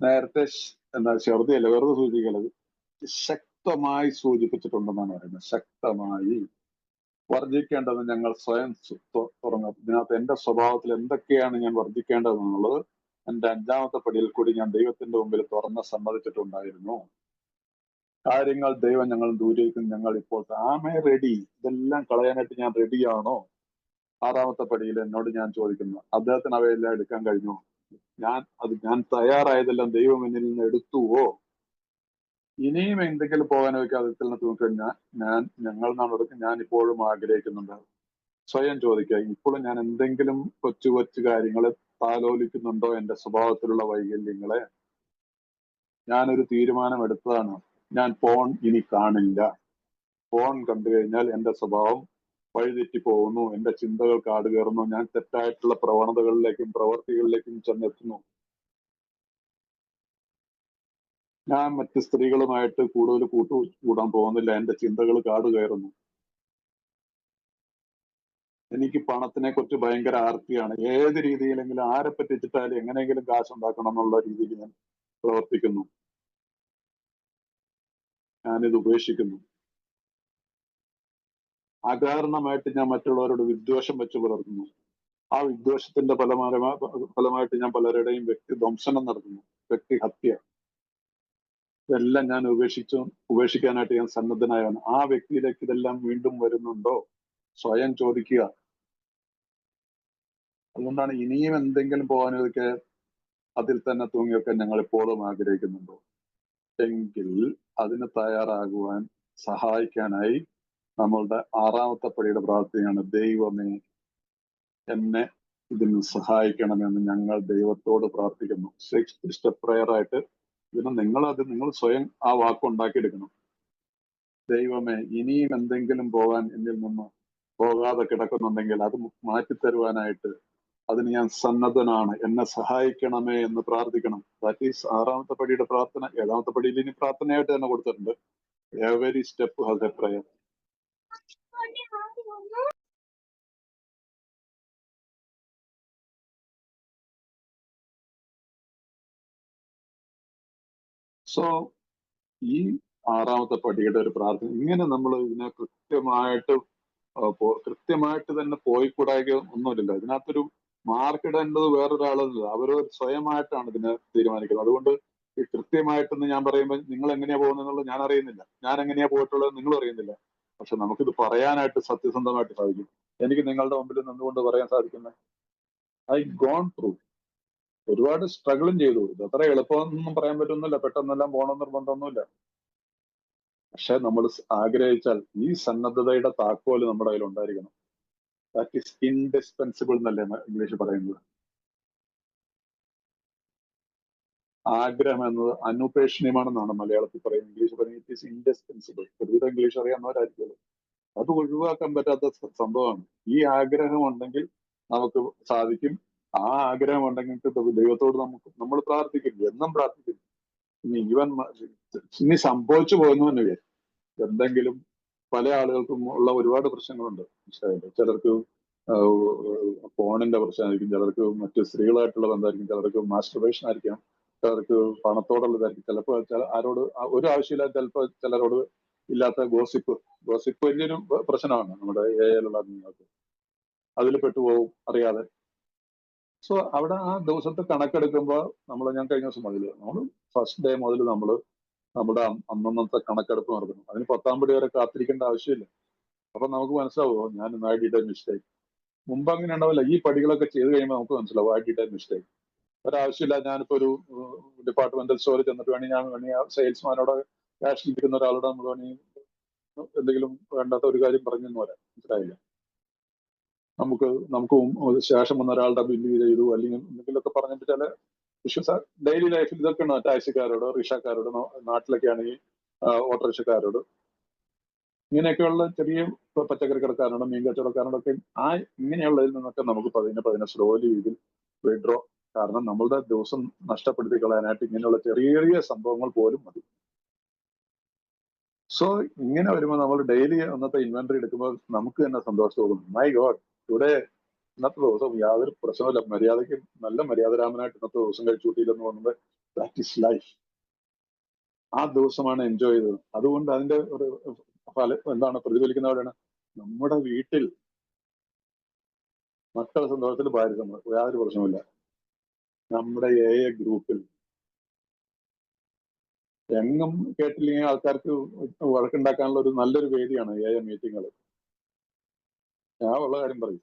നേരത്തെ എന്താ ചെറുതയല്ല, വെറുതെ സൂചിപ്പിക്കുന്നത് ശക്തമായി സൂചിപ്പിച്ചിട്ടുണ്ടെന്നാണ് പറയുന്നത്. ശക്തമായി വർജിക്കേണ്ടത് ഞങ്ങൾ സ്വയം തുറന്നു. ഇതിനകത്ത് എന്റെ സ്വഭാവത്തിൽ എന്തൊക്കെയാണ് ഞാൻ വർജിക്കേണ്ടതെന്നുള്ളത് എന്റെ 5ാമത്തെ പടിയിൽ കൂടി ഞാൻ ദൈവത്തിന്റെ മുമ്പിൽ തുറന്ന് സമ്മതിച്ചിട്ടുണ്ടായിരുന്നു. കാര്യങ്ങൾ ദൈവം ഞങ്ങൾ ദൂരേക്കും ഞങ്ങൾ ഇപ്പോൾ ആമേ റെഡി, ഇതെല്ലാം കളയാനായിട്ട് ഞാൻ റെഡിയാണോ? 6ാമത്തെ പടിയിൽ എന്നോട് ഞാൻ ചോദിക്കുന്നു, അദ്ദേഹത്തിന് അവയെല്ലാം എടുക്കാൻ കഴിഞ്ഞു? ഞാൻ തയ്യാറായതെല്ലാം ദൈവം എന്നിൽ നിന്ന് എടുത്തുവോ? ഇനിയും എന്തെങ്കിലും പോകാൻ അതിൽ നോക്കിക്കഴിഞ്ഞാൽ ഞങ്ങൾ നടക്കും. ഞാൻ ഇപ്പോഴും ആഗ്രഹിക്കുന്നുണ്ട്. സ്വയം ചോദിക്കുക, ഇപ്പോഴും ഞാൻ എന്തെങ്കിലും കൊച്ചു കൊച്ചു കാര്യങ്ങൾ താലോലിക്കുന്നുണ്ടോ? എന്റെ സ്വഭാവത്തിലുള്ള വൈകല്യങ്ങളെ. ഞാനൊരു തീരുമാനം എടുത്തതാണ്, ഞാൻ ഫോൺ ഇനി കാണില്ല. ഫോൺ കണ്ടു കഴിഞ്ഞാൽ എന്റെ സ്വഭാവം വഴിതെറ്റി പോകുന്നു, എന്റെ ചിന്തകൾ കാട് കയറുന്നു, ഞാൻ തെറ്റായിട്ടുള്ള പ്രവണതകളിലേക്കും പ്രവർത്തികളിലേക്കും ചെന്നെത്തുന്നു. ഞാൻ മറ്റ് സ്ത്രീകളുമായിട്ട് കൂടുതൽ കൂടാൻ പോകുന്നില്ല, എന്റെ ചിന്തകൾ കാട് കയറുന്നു. എനിക്ക് പണത്തിനെ കുറിച്ച് ഭയങ്കര ആർത്തിയാണ്. ഏത് രീതിയിലെങ്കിലും ആരെ പറ്റിച്ചിട്ടാലും എങ്ങനെയെങ്കിലും കാശുണ്ടാക്കണം എന്നുള്ള രീതിയിൽ ഞാൻ പ്രവർത്തിക്കുന്നു. ഞാനിത് ഉപേക്ഷിക്കുന്നു. അകാരണമായിട്ട് ഞാൻ മറ്റുള്ളവരോട് വിദ്വേഷം വെച്ച് പുലർത്തുന്നു. ആ വിദ്വേഷത്തിന്റെ ഫലമായിട്ട് ഞാൻ പലരുടെയും വ്യക്തിധ്വംസനം നടത്തുന്നു, വ്യക്തിഹത്യ. ഇതെല്ലാം ഞാൻ ഉപേക്ഷിക്കാനായിട്ട് ഞാൻ സന്നദ്ധനായാണ്. ആ വ്യക്തിയിലേക്ക് ഇതെല്ലാം വീണ്ടും വരുന്നുണ്ടോ? സ്വയം ചോദിക്കുക. അതുകൊണ്ടാണ് ഇനിയും എന്തെങ്കിലും പോകാനൊക്കെ അതിൽ തന്നെ തൂങ്ങിയൊക്കെ ഞങ്ങൾ ഇപ്പോഴും ആഗ്രഹിക്കുന്നുണ്ടോ എങ്കിൽ അതിന് തയ്യാറാകുവാൻ സഹായിക്കാനായി നമ്മളുടെ 6ാമത്തെ പടിയുടെ പ്രാർത്ഥനയാണ്, ദൈവമേ എന്നെ ഇതിന് സഹായിക്കണമെന്ന് ഞങ്ങൾ ദൈവത്തോട് പ്രാർത്ഥിക്കുന്നു. 6th സ്റ്റെപ്പ് പ്രയർ ആയിട്ട് ഇതിന് നിങ്ങൾ സ്വയം ആ വാക്കുണ്ടാക്കിയെടുക്കണം. ദൈവമേ ഇനിയും എന്തെങ്കിലും പോകാൻ എന്നിൽ നിന്ന് പോകാതെ കിടക്കുന്നുണ്ടെങ്കിൽ അത് മാറ്റിത്തരുവാനായിട്ട് അതിന് ഞാൻ സന്നദ്ധനാണ്, എന്നെ സഹായിക്കണമേ എന്ന് പ്രാർത്ഥിക്കണം. ദാറ്റ് ഈസ് 6ാമത്തെ പടിയുടെ പ്രാർത്ഥന. 7ാമത്തെ പടിയിൽ ഇനി പ്രാർത്ഥനയായിട്ട് തന്നെ കൊടുത്തിട്ടുണ്ട്. Every step has a prayer. So ഈ 6ാമത്തെ പടിയുടെ ഒരു പ്രാർത്ഥന ഇങ്ങനെ നമ്മൾ ഇതിനെ കൃത്യമായിട്ട് തന്നെ പോയിക്കൂടായ്ക ഒന്നുമില്ല. ഇതിനകത്തൊരു മാർക്കിടേണ്ടത് വേറൊരാളല്ല, അവര് സ്വയമായിട്ടാണ് ഇതിനെ തീരുമാനിക്കുന്നത്. അതുകൊണ്ട് ഈ കൃത്യമായിട്ടെന്ന് ഞാൻ പറയുമ്പോൾ നിങ്ങൾ എങ്ങനെയാ പോകുന്നതെന്നുള്ളത് ഞാൻ അറിയുന്നില്ല, ഞാൻ എങ്ങനെയാ പോയിട്ടുള്ളത് നിങ്ങൾ അറിയുന്നില്ല. പക്ഷെ നമുക്കിത് പറയാനായിട്ട് സത്യസന്ധമായിട്ട് സാധിക്കും. എനിക്ക് നിങ്ങളുടെ മുമ്പിൽ നിന്നുകൊണ്ട് പറയാൻ സാധിക്കുന്നത് ഐ ഗോൺ ത്രൂ. ഒരുപാട് സ്ട്രഗിളും ചെയ്തു. ഇത് അത്ര എളുപ്പമൊന്നും പറയാൻ പറ്റുന്നില്ല, പെട്ടെന്നെല്ലാം പോകണം നിർബന്ധമൊന്നുമില്ല. പക്ഷെ നമ്മൾ ആഗ്രഹിച്ചാൽ ഈ സന്നദ്ധതയുടെ താക്കോല് നമ്മുടെ കയ്യിൽ ഉണ്ടായിരിക്കണം. ദാറ്റ് ഈസ് ഇൻഡിസ്പെൻസിബിൾ എന്നല്ലേ ഇംഗ്ലീഷ് പറയുന്നത്. ആഗ്രഹം എന്നത് അനുപേക്ഷണീയമാണെന്നാണ് മലയാളത്തിൽ പറയുന്നത്. ഇംഗ്ലീഷ് പറയുന്നത് ഇറ്റ് ഈസ് ഇൻഡിസ്പെൻസിബിൾ. ഒരുവിധം ഇംഗ്ലീഷ് അറിയാവുന്നവരായിരിക്കുമല്ലോ. അത് ഒഴിവാക്കാൻ പറ്റാത്ത സംഭവമാണ്. ഈ ആഗ്രഹം ഉണ്ടെങ്കിൽ നമുക്ക് സാധിക്കും. ആ ആഗ്രഹം ഉണ്ടെങ്കിൽ ദൈവത്തോട് നമ്മൾ പ്രാർത്ഥിക്കും, എന്നും പ്രാർത്ഥിക്കും. ഇനി സംഭവിച്ചു പോകുന്നു എന്ന് വിചാരിക്കും. എന്തെങ്കിലും പല ആളുകൾക്കും ഉള്ള ഒരുപാട് പ്രശ്നങ്ങളുണ്ട്. ചിലർക്ക് ഫോണിന്റെ പ്രശ്നമായിരിക്കും, ചിലർക്ക് മറ്റ് സ്ത്രീകളായിട്ടുള്ള ബന്ധമായിരിക്കും, ചിലർക്ക് മാസ്റ്റർബേഷൻ ആയിരിക്കാം, ചിലർക്ക് പണത്തോടുള്ളതായിരിക്കും, ചിലപ്പോൾ ആരോട് ഒരു ആവശ്യമില്ലാതെ ചിലപ്പോൾ ചിലരോട് ഇല്ലാത്ത ഗോസിപ്പ് വലിയൊരു പ്രശ്നമാണ് നമ്മുടെ ഏലുള്ള നിങ്ങൾക്ക്. അതിൽ പെട്ടുപോകും അറിയാതെ. സോ അവിടെ ആ ദിവസത്തെ കണക്കെടുക്കുമ്പോൾ ഞാൻ കഴിഞ്ഞ ദിവസം പറഞ്ഞില്ല, നമ്മൾ ഫസ്റ്റ് ഡേ മുതൽ നമ്മുടെ അന്നത്തെ കണക്കെടുപ്പ് നടത്തണം. അതിന് 10ാം പടി വരെ കാത്തിരിക്കേണ്ട ആവശ്യമില്ല. അപ്പൊ നമുക്ക് മനസ്സിലാവുമോ ഞാൻ ഐ ഡിഡ് എ മിസ്റ്റേക്ക്. മുമ്പ് അങ്ങനെ ഉണ്ടാവില്ല. ഈ പടികളൊക്കെ ചെയ്ത് കഴിയുമ്പോൾ നമുക്ക് മനസ്സിലാവും ഐ ഡിഡ് എ മിസ്റ്റേക്ക്. ഒരാവശ്യമില്ല. ഞാനിപ്പോ ഒരു ഡിപ്പാർട്ട്മെന്റൽ സ്റ്റോറിൽ ചെന്നിട്ട് വേണമെങ്കിൽ സെയിൽസ്മാനോട് ക്യാഷ് ഇരിക്കുന്ന ഒരാളോട് നമ്മൾ വേണമെങ്കിൽ എന്തെങ്കിലും വേണ്ടാത്ത ഒരു കാര്യം പറഞ്ഞെന്ന് പറയാം. മനസ്സിലായില്ല. നമുക്ക് ശേഷം വന്ന ഒരാളുടെ ബില്ല് ചെയ്തു അല്ലെങ്കിൽ എന്തെങ്കിലുമൊക്കെ പറഞ്ഞിട്ട് ചില ഇഷ്യൂസ് ഡെയിലി ലൈഫിൽ ഇതൊക്കെ ഉണ്ട്. ടാക്സിക്കാരോട്, റിക്ഷക്കാരോട്, നാട്ടിലൊക്കെ ആണെങ്കിൽ ഓട്ടോറിക്ഷക്കാരോട്, ഇങ്ങനെയൊക്കെയുള്ള ചെറിയ പച്ചക്കറി കടക്കാരോടും മീൻ കച്ചവടക്കാരോടൊക്കെ ഇങ്ങനെയുള്ളതിൽ നിന്നൊക്കെ നമുക്ക് പതിനെ സ്ലോലി ഇതിൽ വിഡ്രോ. കാരണം നമ്മളുടെ ദിവസം നഷ്ടപ്പെടുത്തി കളയാനായിട്ട് ഇങ്ങനെയുള്ള ചെറിയ ചെറിയ സംഭവങ്ങൾ പോലും മതി. സോ ഇങ്ങനെ വരുമ്പോൾ നമ്മൾ ഡെയിലി അന്നത്തെ ഇൻവെന്ററി എടുക്കുമ്പോൾ നമുക്ക് തന്നെ സന്തോഷം തോന്നും. മൈ ഗോഡ്, ഇവിടെ ഇന്നത്തെ ദിവസം യാതൊരു പ്രശ്നമില്ല, മര്യാദയ്ക്ക് നല്ല മര്യാദരാമനായിട്ട് ഇന്നത്തെ ദിവസം കഴിച്ചു കൂട്ടിയില്ലെന്ന് പറയുമ്പോൾ ദാറ്റ് ഇസ് ലൈഫ്. ആ ദിവസമാണ് എൻജോയ് ചെയ്തത്. അതുകൊണ്ട് അതിന്റെ ഒരു എന്താണ് പ്രതിഫലിക്കുന്നവരാണ് നമ്മുടെ വീട്ടിൽ മക്കളുടെ സന്തോഷത്തിൽ ഭാര്യ സന്തോഷം, യാതൊരു പ്രശ്നമില്ല. നമ്മുടെ ഗ്രൂപ്പിൽ എങ്ങും കേട്ടില്ലെങ്കിൽ ആൾക്കാർക്ക് വഴക്കുണ്ടാക്കാനുള്ള ഒരു നല്ലൊരു വേദിയാണ് മീറ്റിങ്ങുകൾ. ഞാൻ ഉള്ള കാര്യം പറയും.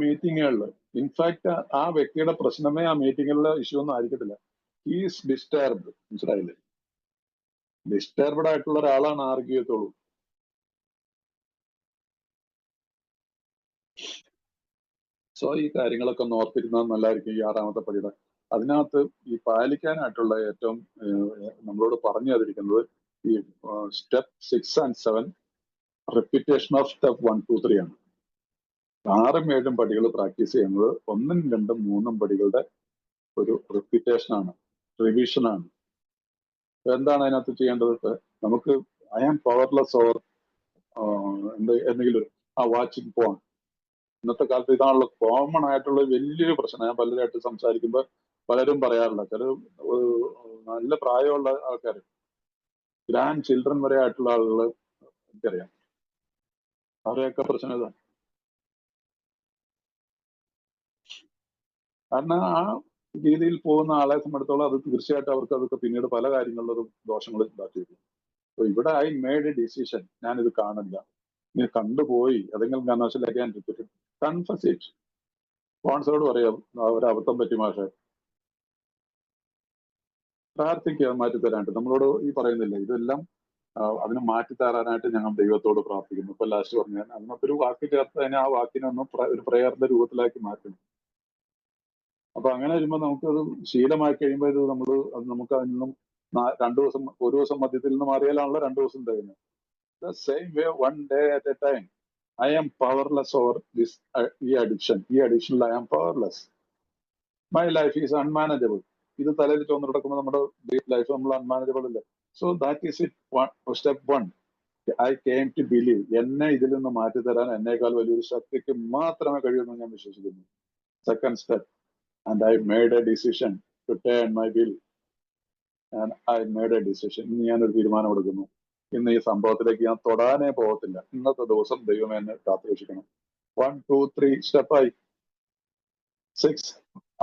മീറ്റിങ്ങുകളിൽ ഇൻഫാക്ട് ആ വ്യക്തിയുടെ പ്രശ്നമേ ആ മീറ്റിങ്ങുകളിലെ ഇഷ്യൂ ഒന്നും ആയിരിക്കത്തില്ല. ഈസ് ഡിസ്റ്റർബ്ഡ്, മനസ്സിലായില്ലേ? ഡിസ്റ്റർബ്ഡ് ആയിട്ടുള്ള ഒരാളാണ് ആർഗ്യൂ ചെയ്യത്തുള്ളൂ. സോ ഈ കാര്യങ്ങളൊക്കെ ഒന്ന് ഓർത്തിരുന്നാൽ നല്ലതായിരിക്കും. ഈ 6ാമത്തെ പടിയുടെ അതിനകത്ത് ഈ പാലിക്കാനായിട്ടുള്ള ഏറ്റവും നമ്മളോട് പറഞ്ഞു തന്നിരിക്കുന്നത് ഈ step 6 and 7 repetition of step 1, 2, 3 ആണ്. 6ഉം 7ഉം പടികൾ പ്രാക്ടീസ് ചെയ്യുന്നത് 1ഉം 2ഉം 3ഉം പടികളുടെ ഒരു റിപ്പീറ്റേഷൻ ആണ്, റിവിഷൻ ആണ്. എന്താണ് അതിനകത്ത് ചെയ്യേണ്ടത്? നമുക്ക് ഐ ആം പവർലെസ് ഓർ എന്തെങ്കിലും വാച്ചിങ് പോൺ. ഇന്നത്തെ കാലത്ത് ഇതാണല്ലോ കോമൺ ആയിട്ടുള്ള വലിയൊരു പ്രശ്നം. ഞാൻ പലരായിട്ട് സംസാരിക്കുമ്പോൾ പലരും പറയാറില്ല. ചില നല്ല പ്രായമുള്ള ആൾക്കാർ, ഗ്രാൻഡ് ചിൽഡ്രൻ വരെ ആയിട്ടുള്ള ആളുകൾ എനിക്കറിയാം. അവരെയൊക്കെ പ്രശ്നം ഇതാണ്. കാരണം ആ രീതിയിൽ പോകുന്ന ആളെ സംബന്ധിച്ചോളം അത് തീർച്ചയായിട്ടും അവർക്ക് അതൊക്കെ പിന്നീട് പല കാര്യങ്ങളിലും ദോഷങ്ങൾ ഉണ്ടാക്കിയിരിക്കും. അപ്പൊ ഇവിടെ ഐ മേഡ് എ ഡിസിഷൻ, ഞാനിത് കാണില്ല, നീ കണ്ടുപോയി ഏതെങ്കിലും കാരണവശാലൊക്കെ ഞാൻ റിപ്പീറ്റ് കൺഫസ് ഇറ്റ്. സ്പോൺസറോട് പറയാം ഒരു അബദ്ധം പറ്റി മാഷെ, പ്രാർത്ഥിക്കുക മാറ്റിത്തരാനായിട്ട്. നമ്മളോട് ഈ പറയുന്നില്ല ഇതെല്ലാം അതിനെ മാറ്റിത്തരാനായിട്ട് ഞങ്ങൾ ദൈവത്തോട് പ്രാർത്ഥിക്കുന്നു. ഇപ്പൊ ലാസ്റ്റ് പറഞ്ഞാൽ അതിനകത്ത് ഒരു വാക്ക് ചേർത്ത് അതിനെ ആ വാക്കിനൊന്ന് ഒരു പ്രേയറിന്റെ രൂപത്തിലാക്കി മാറ്റുന്നു. അപ്പൊ അങ്ങനെ വരുമ്പോൾ നമുക്കത് ശീലമായി കഴിയുമ്പോൾ ഇത് നമുക്ക് അതിൽ നിന്നും 2 ദിവസം, ഒരു ദിവസം മധ്യത്തിൽ നിന്ന് മാറിയാലാണല്ലോ 2 ദിവസം തരുന്നത്. The same way, one day at a time. I am powerless over this ഈ അഡിക്ഷനിൽ I am powerless. My life is unmanageable. ഇത് തലയിൽ ചോന്ന് നടക്കുമ്പോൾ നമ്മുടെ ലൈഫ് നമ്മൾ അൺമാനേജബിൾ അല്ലേ. So that is it. Step 1, I came to believe. എന്നെ ഇതിൽ നിന്ന് മാറ്റിത്തരാൻ എന്നേക്കാൾ വലിയൊരു ശക്തിക്ക് മാത്രമേ കഴിയുമെന്ന് ഞാൻ വിശ്വസിക്കുന്നു. Second step, and I made a decision to turn my will. And I made a decision. ഇന്ന് ഞാനൊരു തീരുമാനം എടുക്കുന്നു. ഇന്ന് ഈ സംഭവത്തിലേക്ക് ഞാൻ തൊടാനേ പോകത്തില്ല. ഇന്നത്തെ ദിവസം ദൈവമേ എന്നെ കാത്തുരക്ഷിക്കണം. 1, 2, 3 സ്റ്റെപ്പായി. 6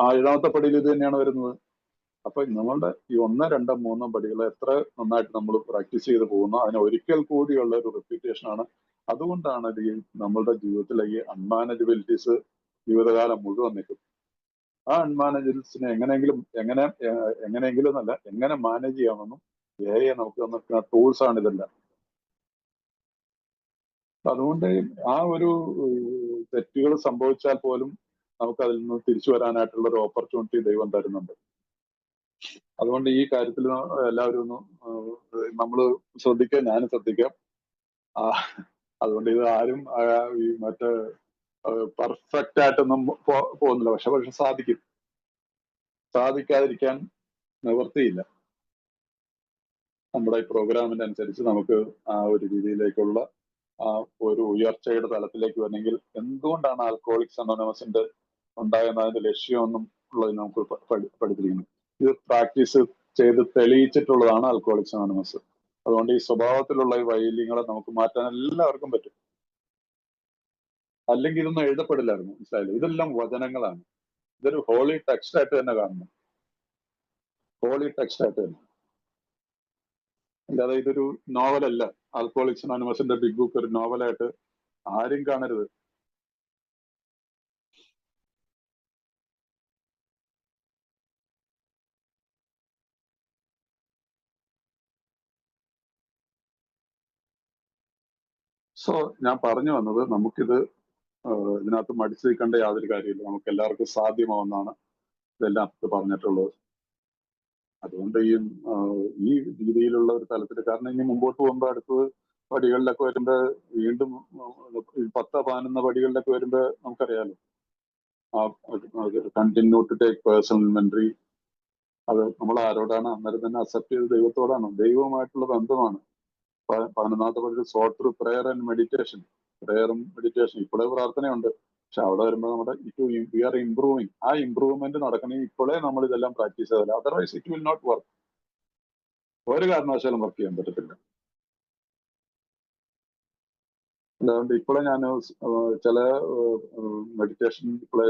7ാമത്തെ പടിയിൽ ഇത് തന്നെയാണ് വരുന്നത്. അപ്പൊ നമ്മളുടെ ഈ 1, 2, 3 പടികൾ എത്ര നന്നായിട്ട് നമ്മൾ പ്രാക്ടീസ് ചെയ്ത് പോകുന്നു, അതിന് ഒരിക്കൽ കൂടിയുള്ള ഒരു റിപ്പീറ്റേഷൻ ആണ്. അതുകൊണ്ടാണ് ഇത് നമ്മളുടെ ജീവിതത്തിലെ ഈ അൺമാനേജബിലിറ്റീസ് ജീവിതകാലം മുഴുവൻ നിൽക്കും. ആ അൺമാനേജബിലിറ്റീസിനെ എങ്ങനെയെങ്കിലും എന്നല്ല, എങ്ങനെ മാനേജ് ചെയ്യാമെന്നും നമുക്ക് തന്നിട്ടുള്ള ടൂൾസ് ആണ് ഇതെല്ലാം. അതുകൊണ്ട് ആ ഒരു തെറ്റുകൾ സംഭവിച്ചാൽ പോലും നമുക്ക് അതിൽ നിന്ന് തിരിച്ചു വരാനായിട്ടുള്ള ഒരു ഓപ്പർച്യൂണിറ്റി ദൈവം തരുന്നുണ്ട്. അതുകൊണ്ട് ഈ കാര്യത്തിൽ എല്ലാവരും ഒന്ന് നമ്മൾ ശ്രദ്ധിക്കുക, ഞാനും ശ്രദ്ധിക്കാം. അതുകൊണ്ട് ഇത് ആരും ഈ മറ്റേ പെർഫെക്റ്റ് ആയിട്ടൊന്നും പോകുന്നില്ല. പക്ഷെ സാധിക്കും. സാധിക്കാതിരിക്കാൻ നിവൃത്തിയില്ല. നമ്മുടെ ഈ പ്രോഗ്രാമിന്റെ അനുസരിച്ച് നമുക്ക് ആ ഒരു രീതിയിലേക്കുള്ള ആ ഒരു ഉയർച്ചയുടെ തലത്തിലേക്ക് വരണമെങ്കിൽ എന്തുകൊണ്ടാണ് ആൽക്കഹോളിക്സ് അനോണിമസിന്റെ ഉണ്ടാകുന്നതിന്റെ ലക്ഷ്യമെന്നും ഉള്ളത് നമുക്ക് പഠിപ്പിക്കുന്നു. ഇത് പ്രാക്ടീസ് ചെയ്ത് തെളിയിച്ചിട്ടുള്ളതാണ് ആൽക്കഹോളിക്സ് അനോണിമസ്. അതുകൊണ്ട് ഈ സ്വഭാവത്തിലുള്ള ഈ വൈകല്യങ്ങളെ നമുക്ക് മാറ്റാൻ എല്ലാവർക്കും പറ്റും. അല്ലെങ്കിൽ ഇതൊന്നും എഴുതപ്പെടില്ലായിരുന്നു, മനസ്സിലായില്ലേ? ഇതെല്ലാം വചനങ്ങളാണ്. ഇതൊരു ഹോളി ടെക്സ്റ്റ് ആയിട്ട് തന്നെ കാണണം. ഹോളി ടെക്സ്റ്റ് ആയിട്ട് തന്നെ, അല്ലാതെ ഇതൊരു നോവലല്ല. ആൽക്കഹോളിക്സ് അനോണിമസിന്റെ ബിഗ് ബുക്ക് ഒരു നോവലായിട്ട് ആരും കാണരുത്. സോ ഞാൻ പറഞ്ഞു വന്നത്, നമുക്കിത് ഇതിനകത്ത് മടിച്ചു നിൽക്കേണ്ട യാതൊരു കാര്യമില്ല. നമുക്ക് എല്ലാവർക്കും സാധ്യമാവുന്നതാണ്. ഇതെല്ലാം പറഞ്ഞിട്ടുള്ളത്. അതുകൊണ്ട് ഈ രീതിയിലുള്ള ഒരു തലത്തിൽ, കാരണം ഇനി മുമ്പോട്ട് പോകുമ്പോൾ അടുത്തത് പടികളിലൊക്കെ വരുമ്പോൾ വീണ്ടും 10-11 പടികളിലൊക്കെ വരുമ്പോൾ നമുക്കറിയാലോ, continue to take personal inventory. അത് നമ്മൾ ആരോടാണ്? അന്നേരം തന്നെ അക്സെപ്റ്റ് ചെയ്ത് ദൈവത്തോടാണ്, ദൈവവുമായിട്ടുള്ള ബന്ധമാണ്. 11ാമത്തെ പടി sought through prayer and meditation. പ്രെയറും മെഡിറ്റേഷൻ, ഇപ്പോഴേ പ്രാർത്ഥനയുണ്ട്, പക്ഷെ അവിടെ വരുമ്പോൾ നമ്മുടെ വി ആർ ഇംപ്രൂവിങ്. ആ ഇംപ്രൂവ്മെന്റ് നടക്കണമെങ്കിൽ ഇപ്പോഴേ നമ്മൾ ഇതെല്ലാം പ്രാക്ടീസ് ചെയ്താൽ, otherwise it will not work. ഒരു കാരണവശാലും വർക്ക് ചെയ്യാൻ പറ്റത്തില്ല. അതുകൊണ്ട് ഇപ്പോഴേ ഞാൻ ചില മെഡിറ്റേഷൻ ഇപ്പോഴേ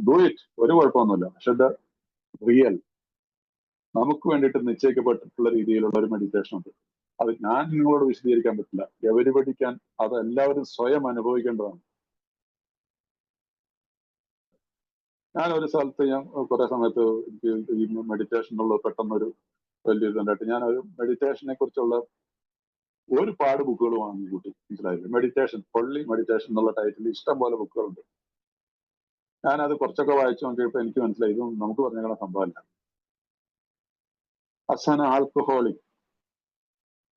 ഡു ഇറ്റ്, ഒരു കുഴപ്പമൊന്നുമില്ല. പക്ഷെ ഇത് റിയൽ, നമുക്ക് വേണ്ടിയിട്ട് നിശ്ചയിക്കപ്പെട്ടിട്ടുള്ള രീതിയിലുള്ള ഒരു മെഡിറ്റേഷൻ ഉണ്ട്. അത് ഞാൻ നിങ്ങളോട് വിശദീകരിക്കാൻ പറ്റില്ല. എവരിബഡി ക്യാൻ, അത് എല്ലാവരും സ്വയം അനുഭവിക്കേണ്ടതാണ്. ഞാൻ ഒരു സ്ഥലത്ത്, ഞാൻ കുറെ സമയത്ത് എനിക്ക് ഈ മെഡിറ്റേഷനുള്ള പെട്ടെന്നൊരു വലിയ ഇതുണ്ടായിട്ട് ഞാനൊരു മെഡിറ്റേഷനെ കുറിച്ചുള്ള ഒരുപാട് ബുക്കുകൾ വാങ്ങി കൂട്ടി. മനസ്സിലായില്ലേ? മെഡിറ്റേഷൻ, പള്ളി മെഡിറ്റേഷൻ എന്നുള്ള ടൈറ്റിൽ ഇഷ്ടം പോലെ ബുക്കുകളുണ്ട്. ഞാനത് കുറച്ചൊക്കെ വായിച്ചു നോക്കിയപ്പോൾ എനിക്ക് മനസ്സിലായി ഇത് നമുക്ക് പറഞ്ഞ സംഭവമല്ല. അസാന ആൽക്കഹോളിക്,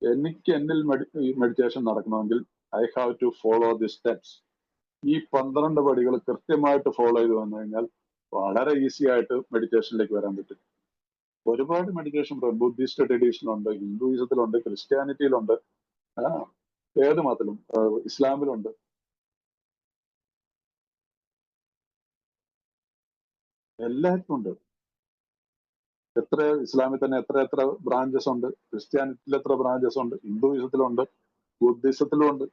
എനിക്ക് എന്നിൽ മെഡിറ്റേഷൻ നടക്കണമെങ്കിൽ I have to follow the steps. ഈ 12 പടികൾ കൃത്യമായിട്ട് ഫോളോ ചെയ്ത് വന്നു കഴിഞ്ഞാൽ വളരെ ഈസി ആയിട്ട് മെഡിറ്റേഷനിലേക്ക് വരാൻ പറ്റും. ഒരുപാട് മെഡിറ്റേഷൻ ബുദ്ധിസ്റ്റ് ട്രഡീഷനുണ്ട്, ഹിന്ദുയിസത്തിലുണ്ട്, ക്രിസ്ത്യാനിറ്റിയിലുണ്ട്, ഏത് മതത്തിലും, ഇസ്ലാമിലുണ്ട്. എല്ലാവർക്കും ഉണ്ട്. ഇസ്ലാമിൽ തന്നെ എത്ര ബ്രാഞ്ചസ് ഉണ്ട്, ക്രിസ്ത്യാനിറ്റിയിൽ എത്ര ബ്രാഞ്ചസ് ഉണ്ട്, ഹിന്ദുയിസത്തിലുണ്ട്, ബുദ്ധിസത്തിലും ഉണ്ട്,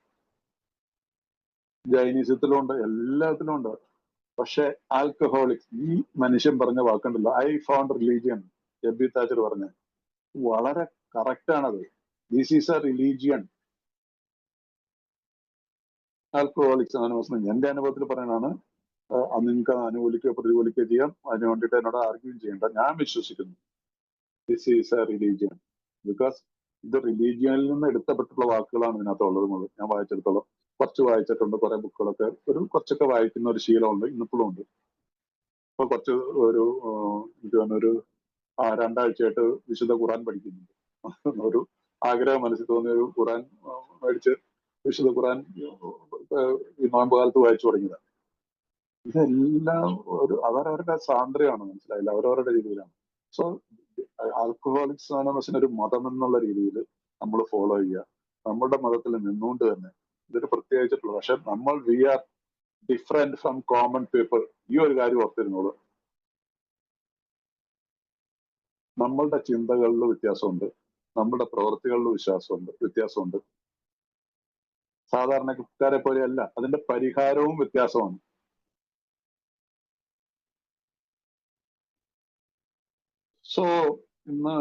ജൈനിസത്തിലും ഉണ്ട്, എല്ലാത്തിലും ഉണ്ട്. പക്ഷെ ആൽക്കഹോളിക്, ഈ മനുഷ്യൻ പറഞ്ഞ വാക്കുണ്ടല്ലോ, I found religion, Ebby Thacher പറഞ്ഞ വളരെ കറക്റ്റ് ആണത്. This is a religion. Alcoholics Anonymous എന്റെ അനുഭവത്തിൽ പറയുന്നതാണ്. നിങ്ങൾക്ക് അനുകൂലിക്കുകയോ പ്രതികൂലിക്കുകയോ ചെയ്യാം, അതിന് വേണ്ടിയിട്ട് എന്നോട് ആർഗ്യൂ ചെയ്യേണ്ട. ഞാൻ വിശ്വസിക്കുന്നു this is a religion. Because ഇത് റിലീജിയനിൽ നിന്ന് എടുക്കപ്പെട്ടുള്ള വാക്കുകളാണ് ഇതിനകത്തുള്ളത്. ഞാൻ വായിച്ചെടുത്തോളം കുറച്ച് വായിച്ചിട്ടുണ്ട്, കുറെ ബുക്കുകളൊക്കെ കുറച്ചൊക്കെ വായിക്കുന്ന ഒരു ശീലമുണ്ട്, ഇന്നിപ്പോഴും ഉണ്ട്. ഇപ്പൊ കുറച്ച് എനിക്ക് തോന്നുന്നൊരു 2 ആഴ്ചയായിട്ട് വിശുദ്ധ ഖുറാൻ പഠിക്കുന്നുണ്ട്. ഒരു ആഗ്രഹം മനസ്സിൽ തോന്നിയ ഒരു ഖുറാൻ മേടിച്ച് വിശുദ്ധ ഖുറാൻ ഈ നോയമ്പ് കാലത്ത് വായിച്ചു തുടങ്ങിയതാണ്. ഇതെല്ലാം അവരവരുടെ സ്വാതന്ത്ര്യമാണ്, മനസ്സിലായില്ല, അവരവരുടെ രീതിയിലാണ്. സോ ആൽക്കഹോളിക്സ് അനോണിമസിന് ഒരു മതം എന്നുള്ള രീതിയിൽ നമ്മൾ ഫോളോ ചെയ്യുക, നമ്മളുടെ മതത്തിൽ നിന്നുകൊണ്ട് തന്നെ. ഇതൊരു പ്രത്യേകിച്ചിട്ടുള്ള, പക്ഷെ നമ്മൾ we are different from common people. ഈ ഒരു കാര്യം ഓർത്തിരുന്നോളൂ. നമ്മളുടെ ചിന്തകളിൽ വ്യത്യാസമുണ്ട്, നമ്മുടെ പ്രവൃത്തികളിൽ വ്യത്യാസമുണ്ട്. സാധാരണക്കാരെ പോലെയല്ല, അതിന്റെ പരിഹാരവും വ്യത്യാസമാണ്. സോ ഇന്ന്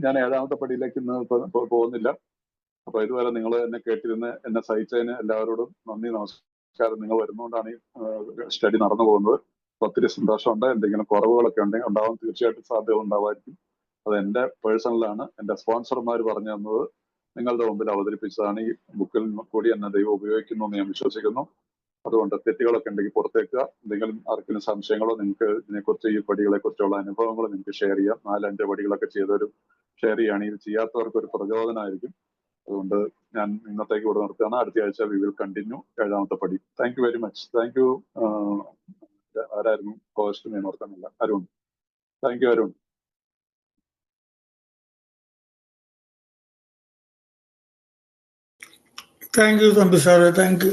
ഞാൻ 7ാമത്തെ പടിയിലേക്ക് ഇന്ന് പോകുന്നില്ല. അപ്പൊ ഇതുവരെ നിങ്ങൾ എന്നെ കേട്ടിരുന്ന് എന്നെ സഹിച്ചതിന് എല്ലാവരോടും നന്ദി, നമസ്കാരം. നിങ്ങൾ വരുന്നതുകൊണ്ടാണ് ഈ സ്റ്റഡി നടന്നു പോകുന്നത്. ഒത്തിരി സന്തോഷമുണ്ട്. എന്തെങ്കിലും കുറവുകളൊക്കെ ഉണ്ടാവാൻ തീർച്ചയായിട്ടും സാധ്യത ഉണ്ടാവായിരിക്കും. അത് എന്റെ പേഴ്സണലാണ്. എന്റെ സ്പോൺസർമാർ പറഞ്ഞു തന്നത് നിങ്ങളുടെ മുമ്പിൽ അവതരിപ്പിച്ചതാണ്. ഈ ബുക്കിൽ കൂടി എന്നെ ദൈവം ഉപയോഗിക്കുന്നു എന്ന് ഞാൻ വിശ്വസിക്കുന്നു. അതുകൊണ്ട് തെറ്റുകളൊക്കെ ഉണ്ടെങ്കിൽ പുറത്തേക്കുക. എന്തെങ്കിലും ആർക്കെങ്കിലും സംശയങ്ങളോ, നിങ്ങൾക്ക് ഇതിനെക്കുറിച്ച്, ഈ പടികളെ കുറിച്ചുള്ള അനുഭവങ്ങളോ നിങ്ങൾക്ക് ഷെയർ ചെയ്യാം. 4-5 പടികളൊക്കെ ചെയ്തവരും ഷെയർ ചെയ്യുകയാണ്. ഇത് ചെയ്യാത്തവർക്ക് ഒരു പ്രചോദനമായിരിക്കും. അതുകൊണ്ട് ഞാൻ ഇന്നത്തേക്ക് ഇവിടെ നിർത്തുകയാണ്. അടുത്ത ആഴ്ച വി വിൽ കണ്ടിന്യൂ 7ാമത്തെ പടി. Thank you very much. Thank you. ആരായിരുന്നു കോസ്റ്റ്? ഞാൻ ഓർക്കുന്നില്ല. Arun. Thank you Arun. Thank you, Thambi sir. Thank you.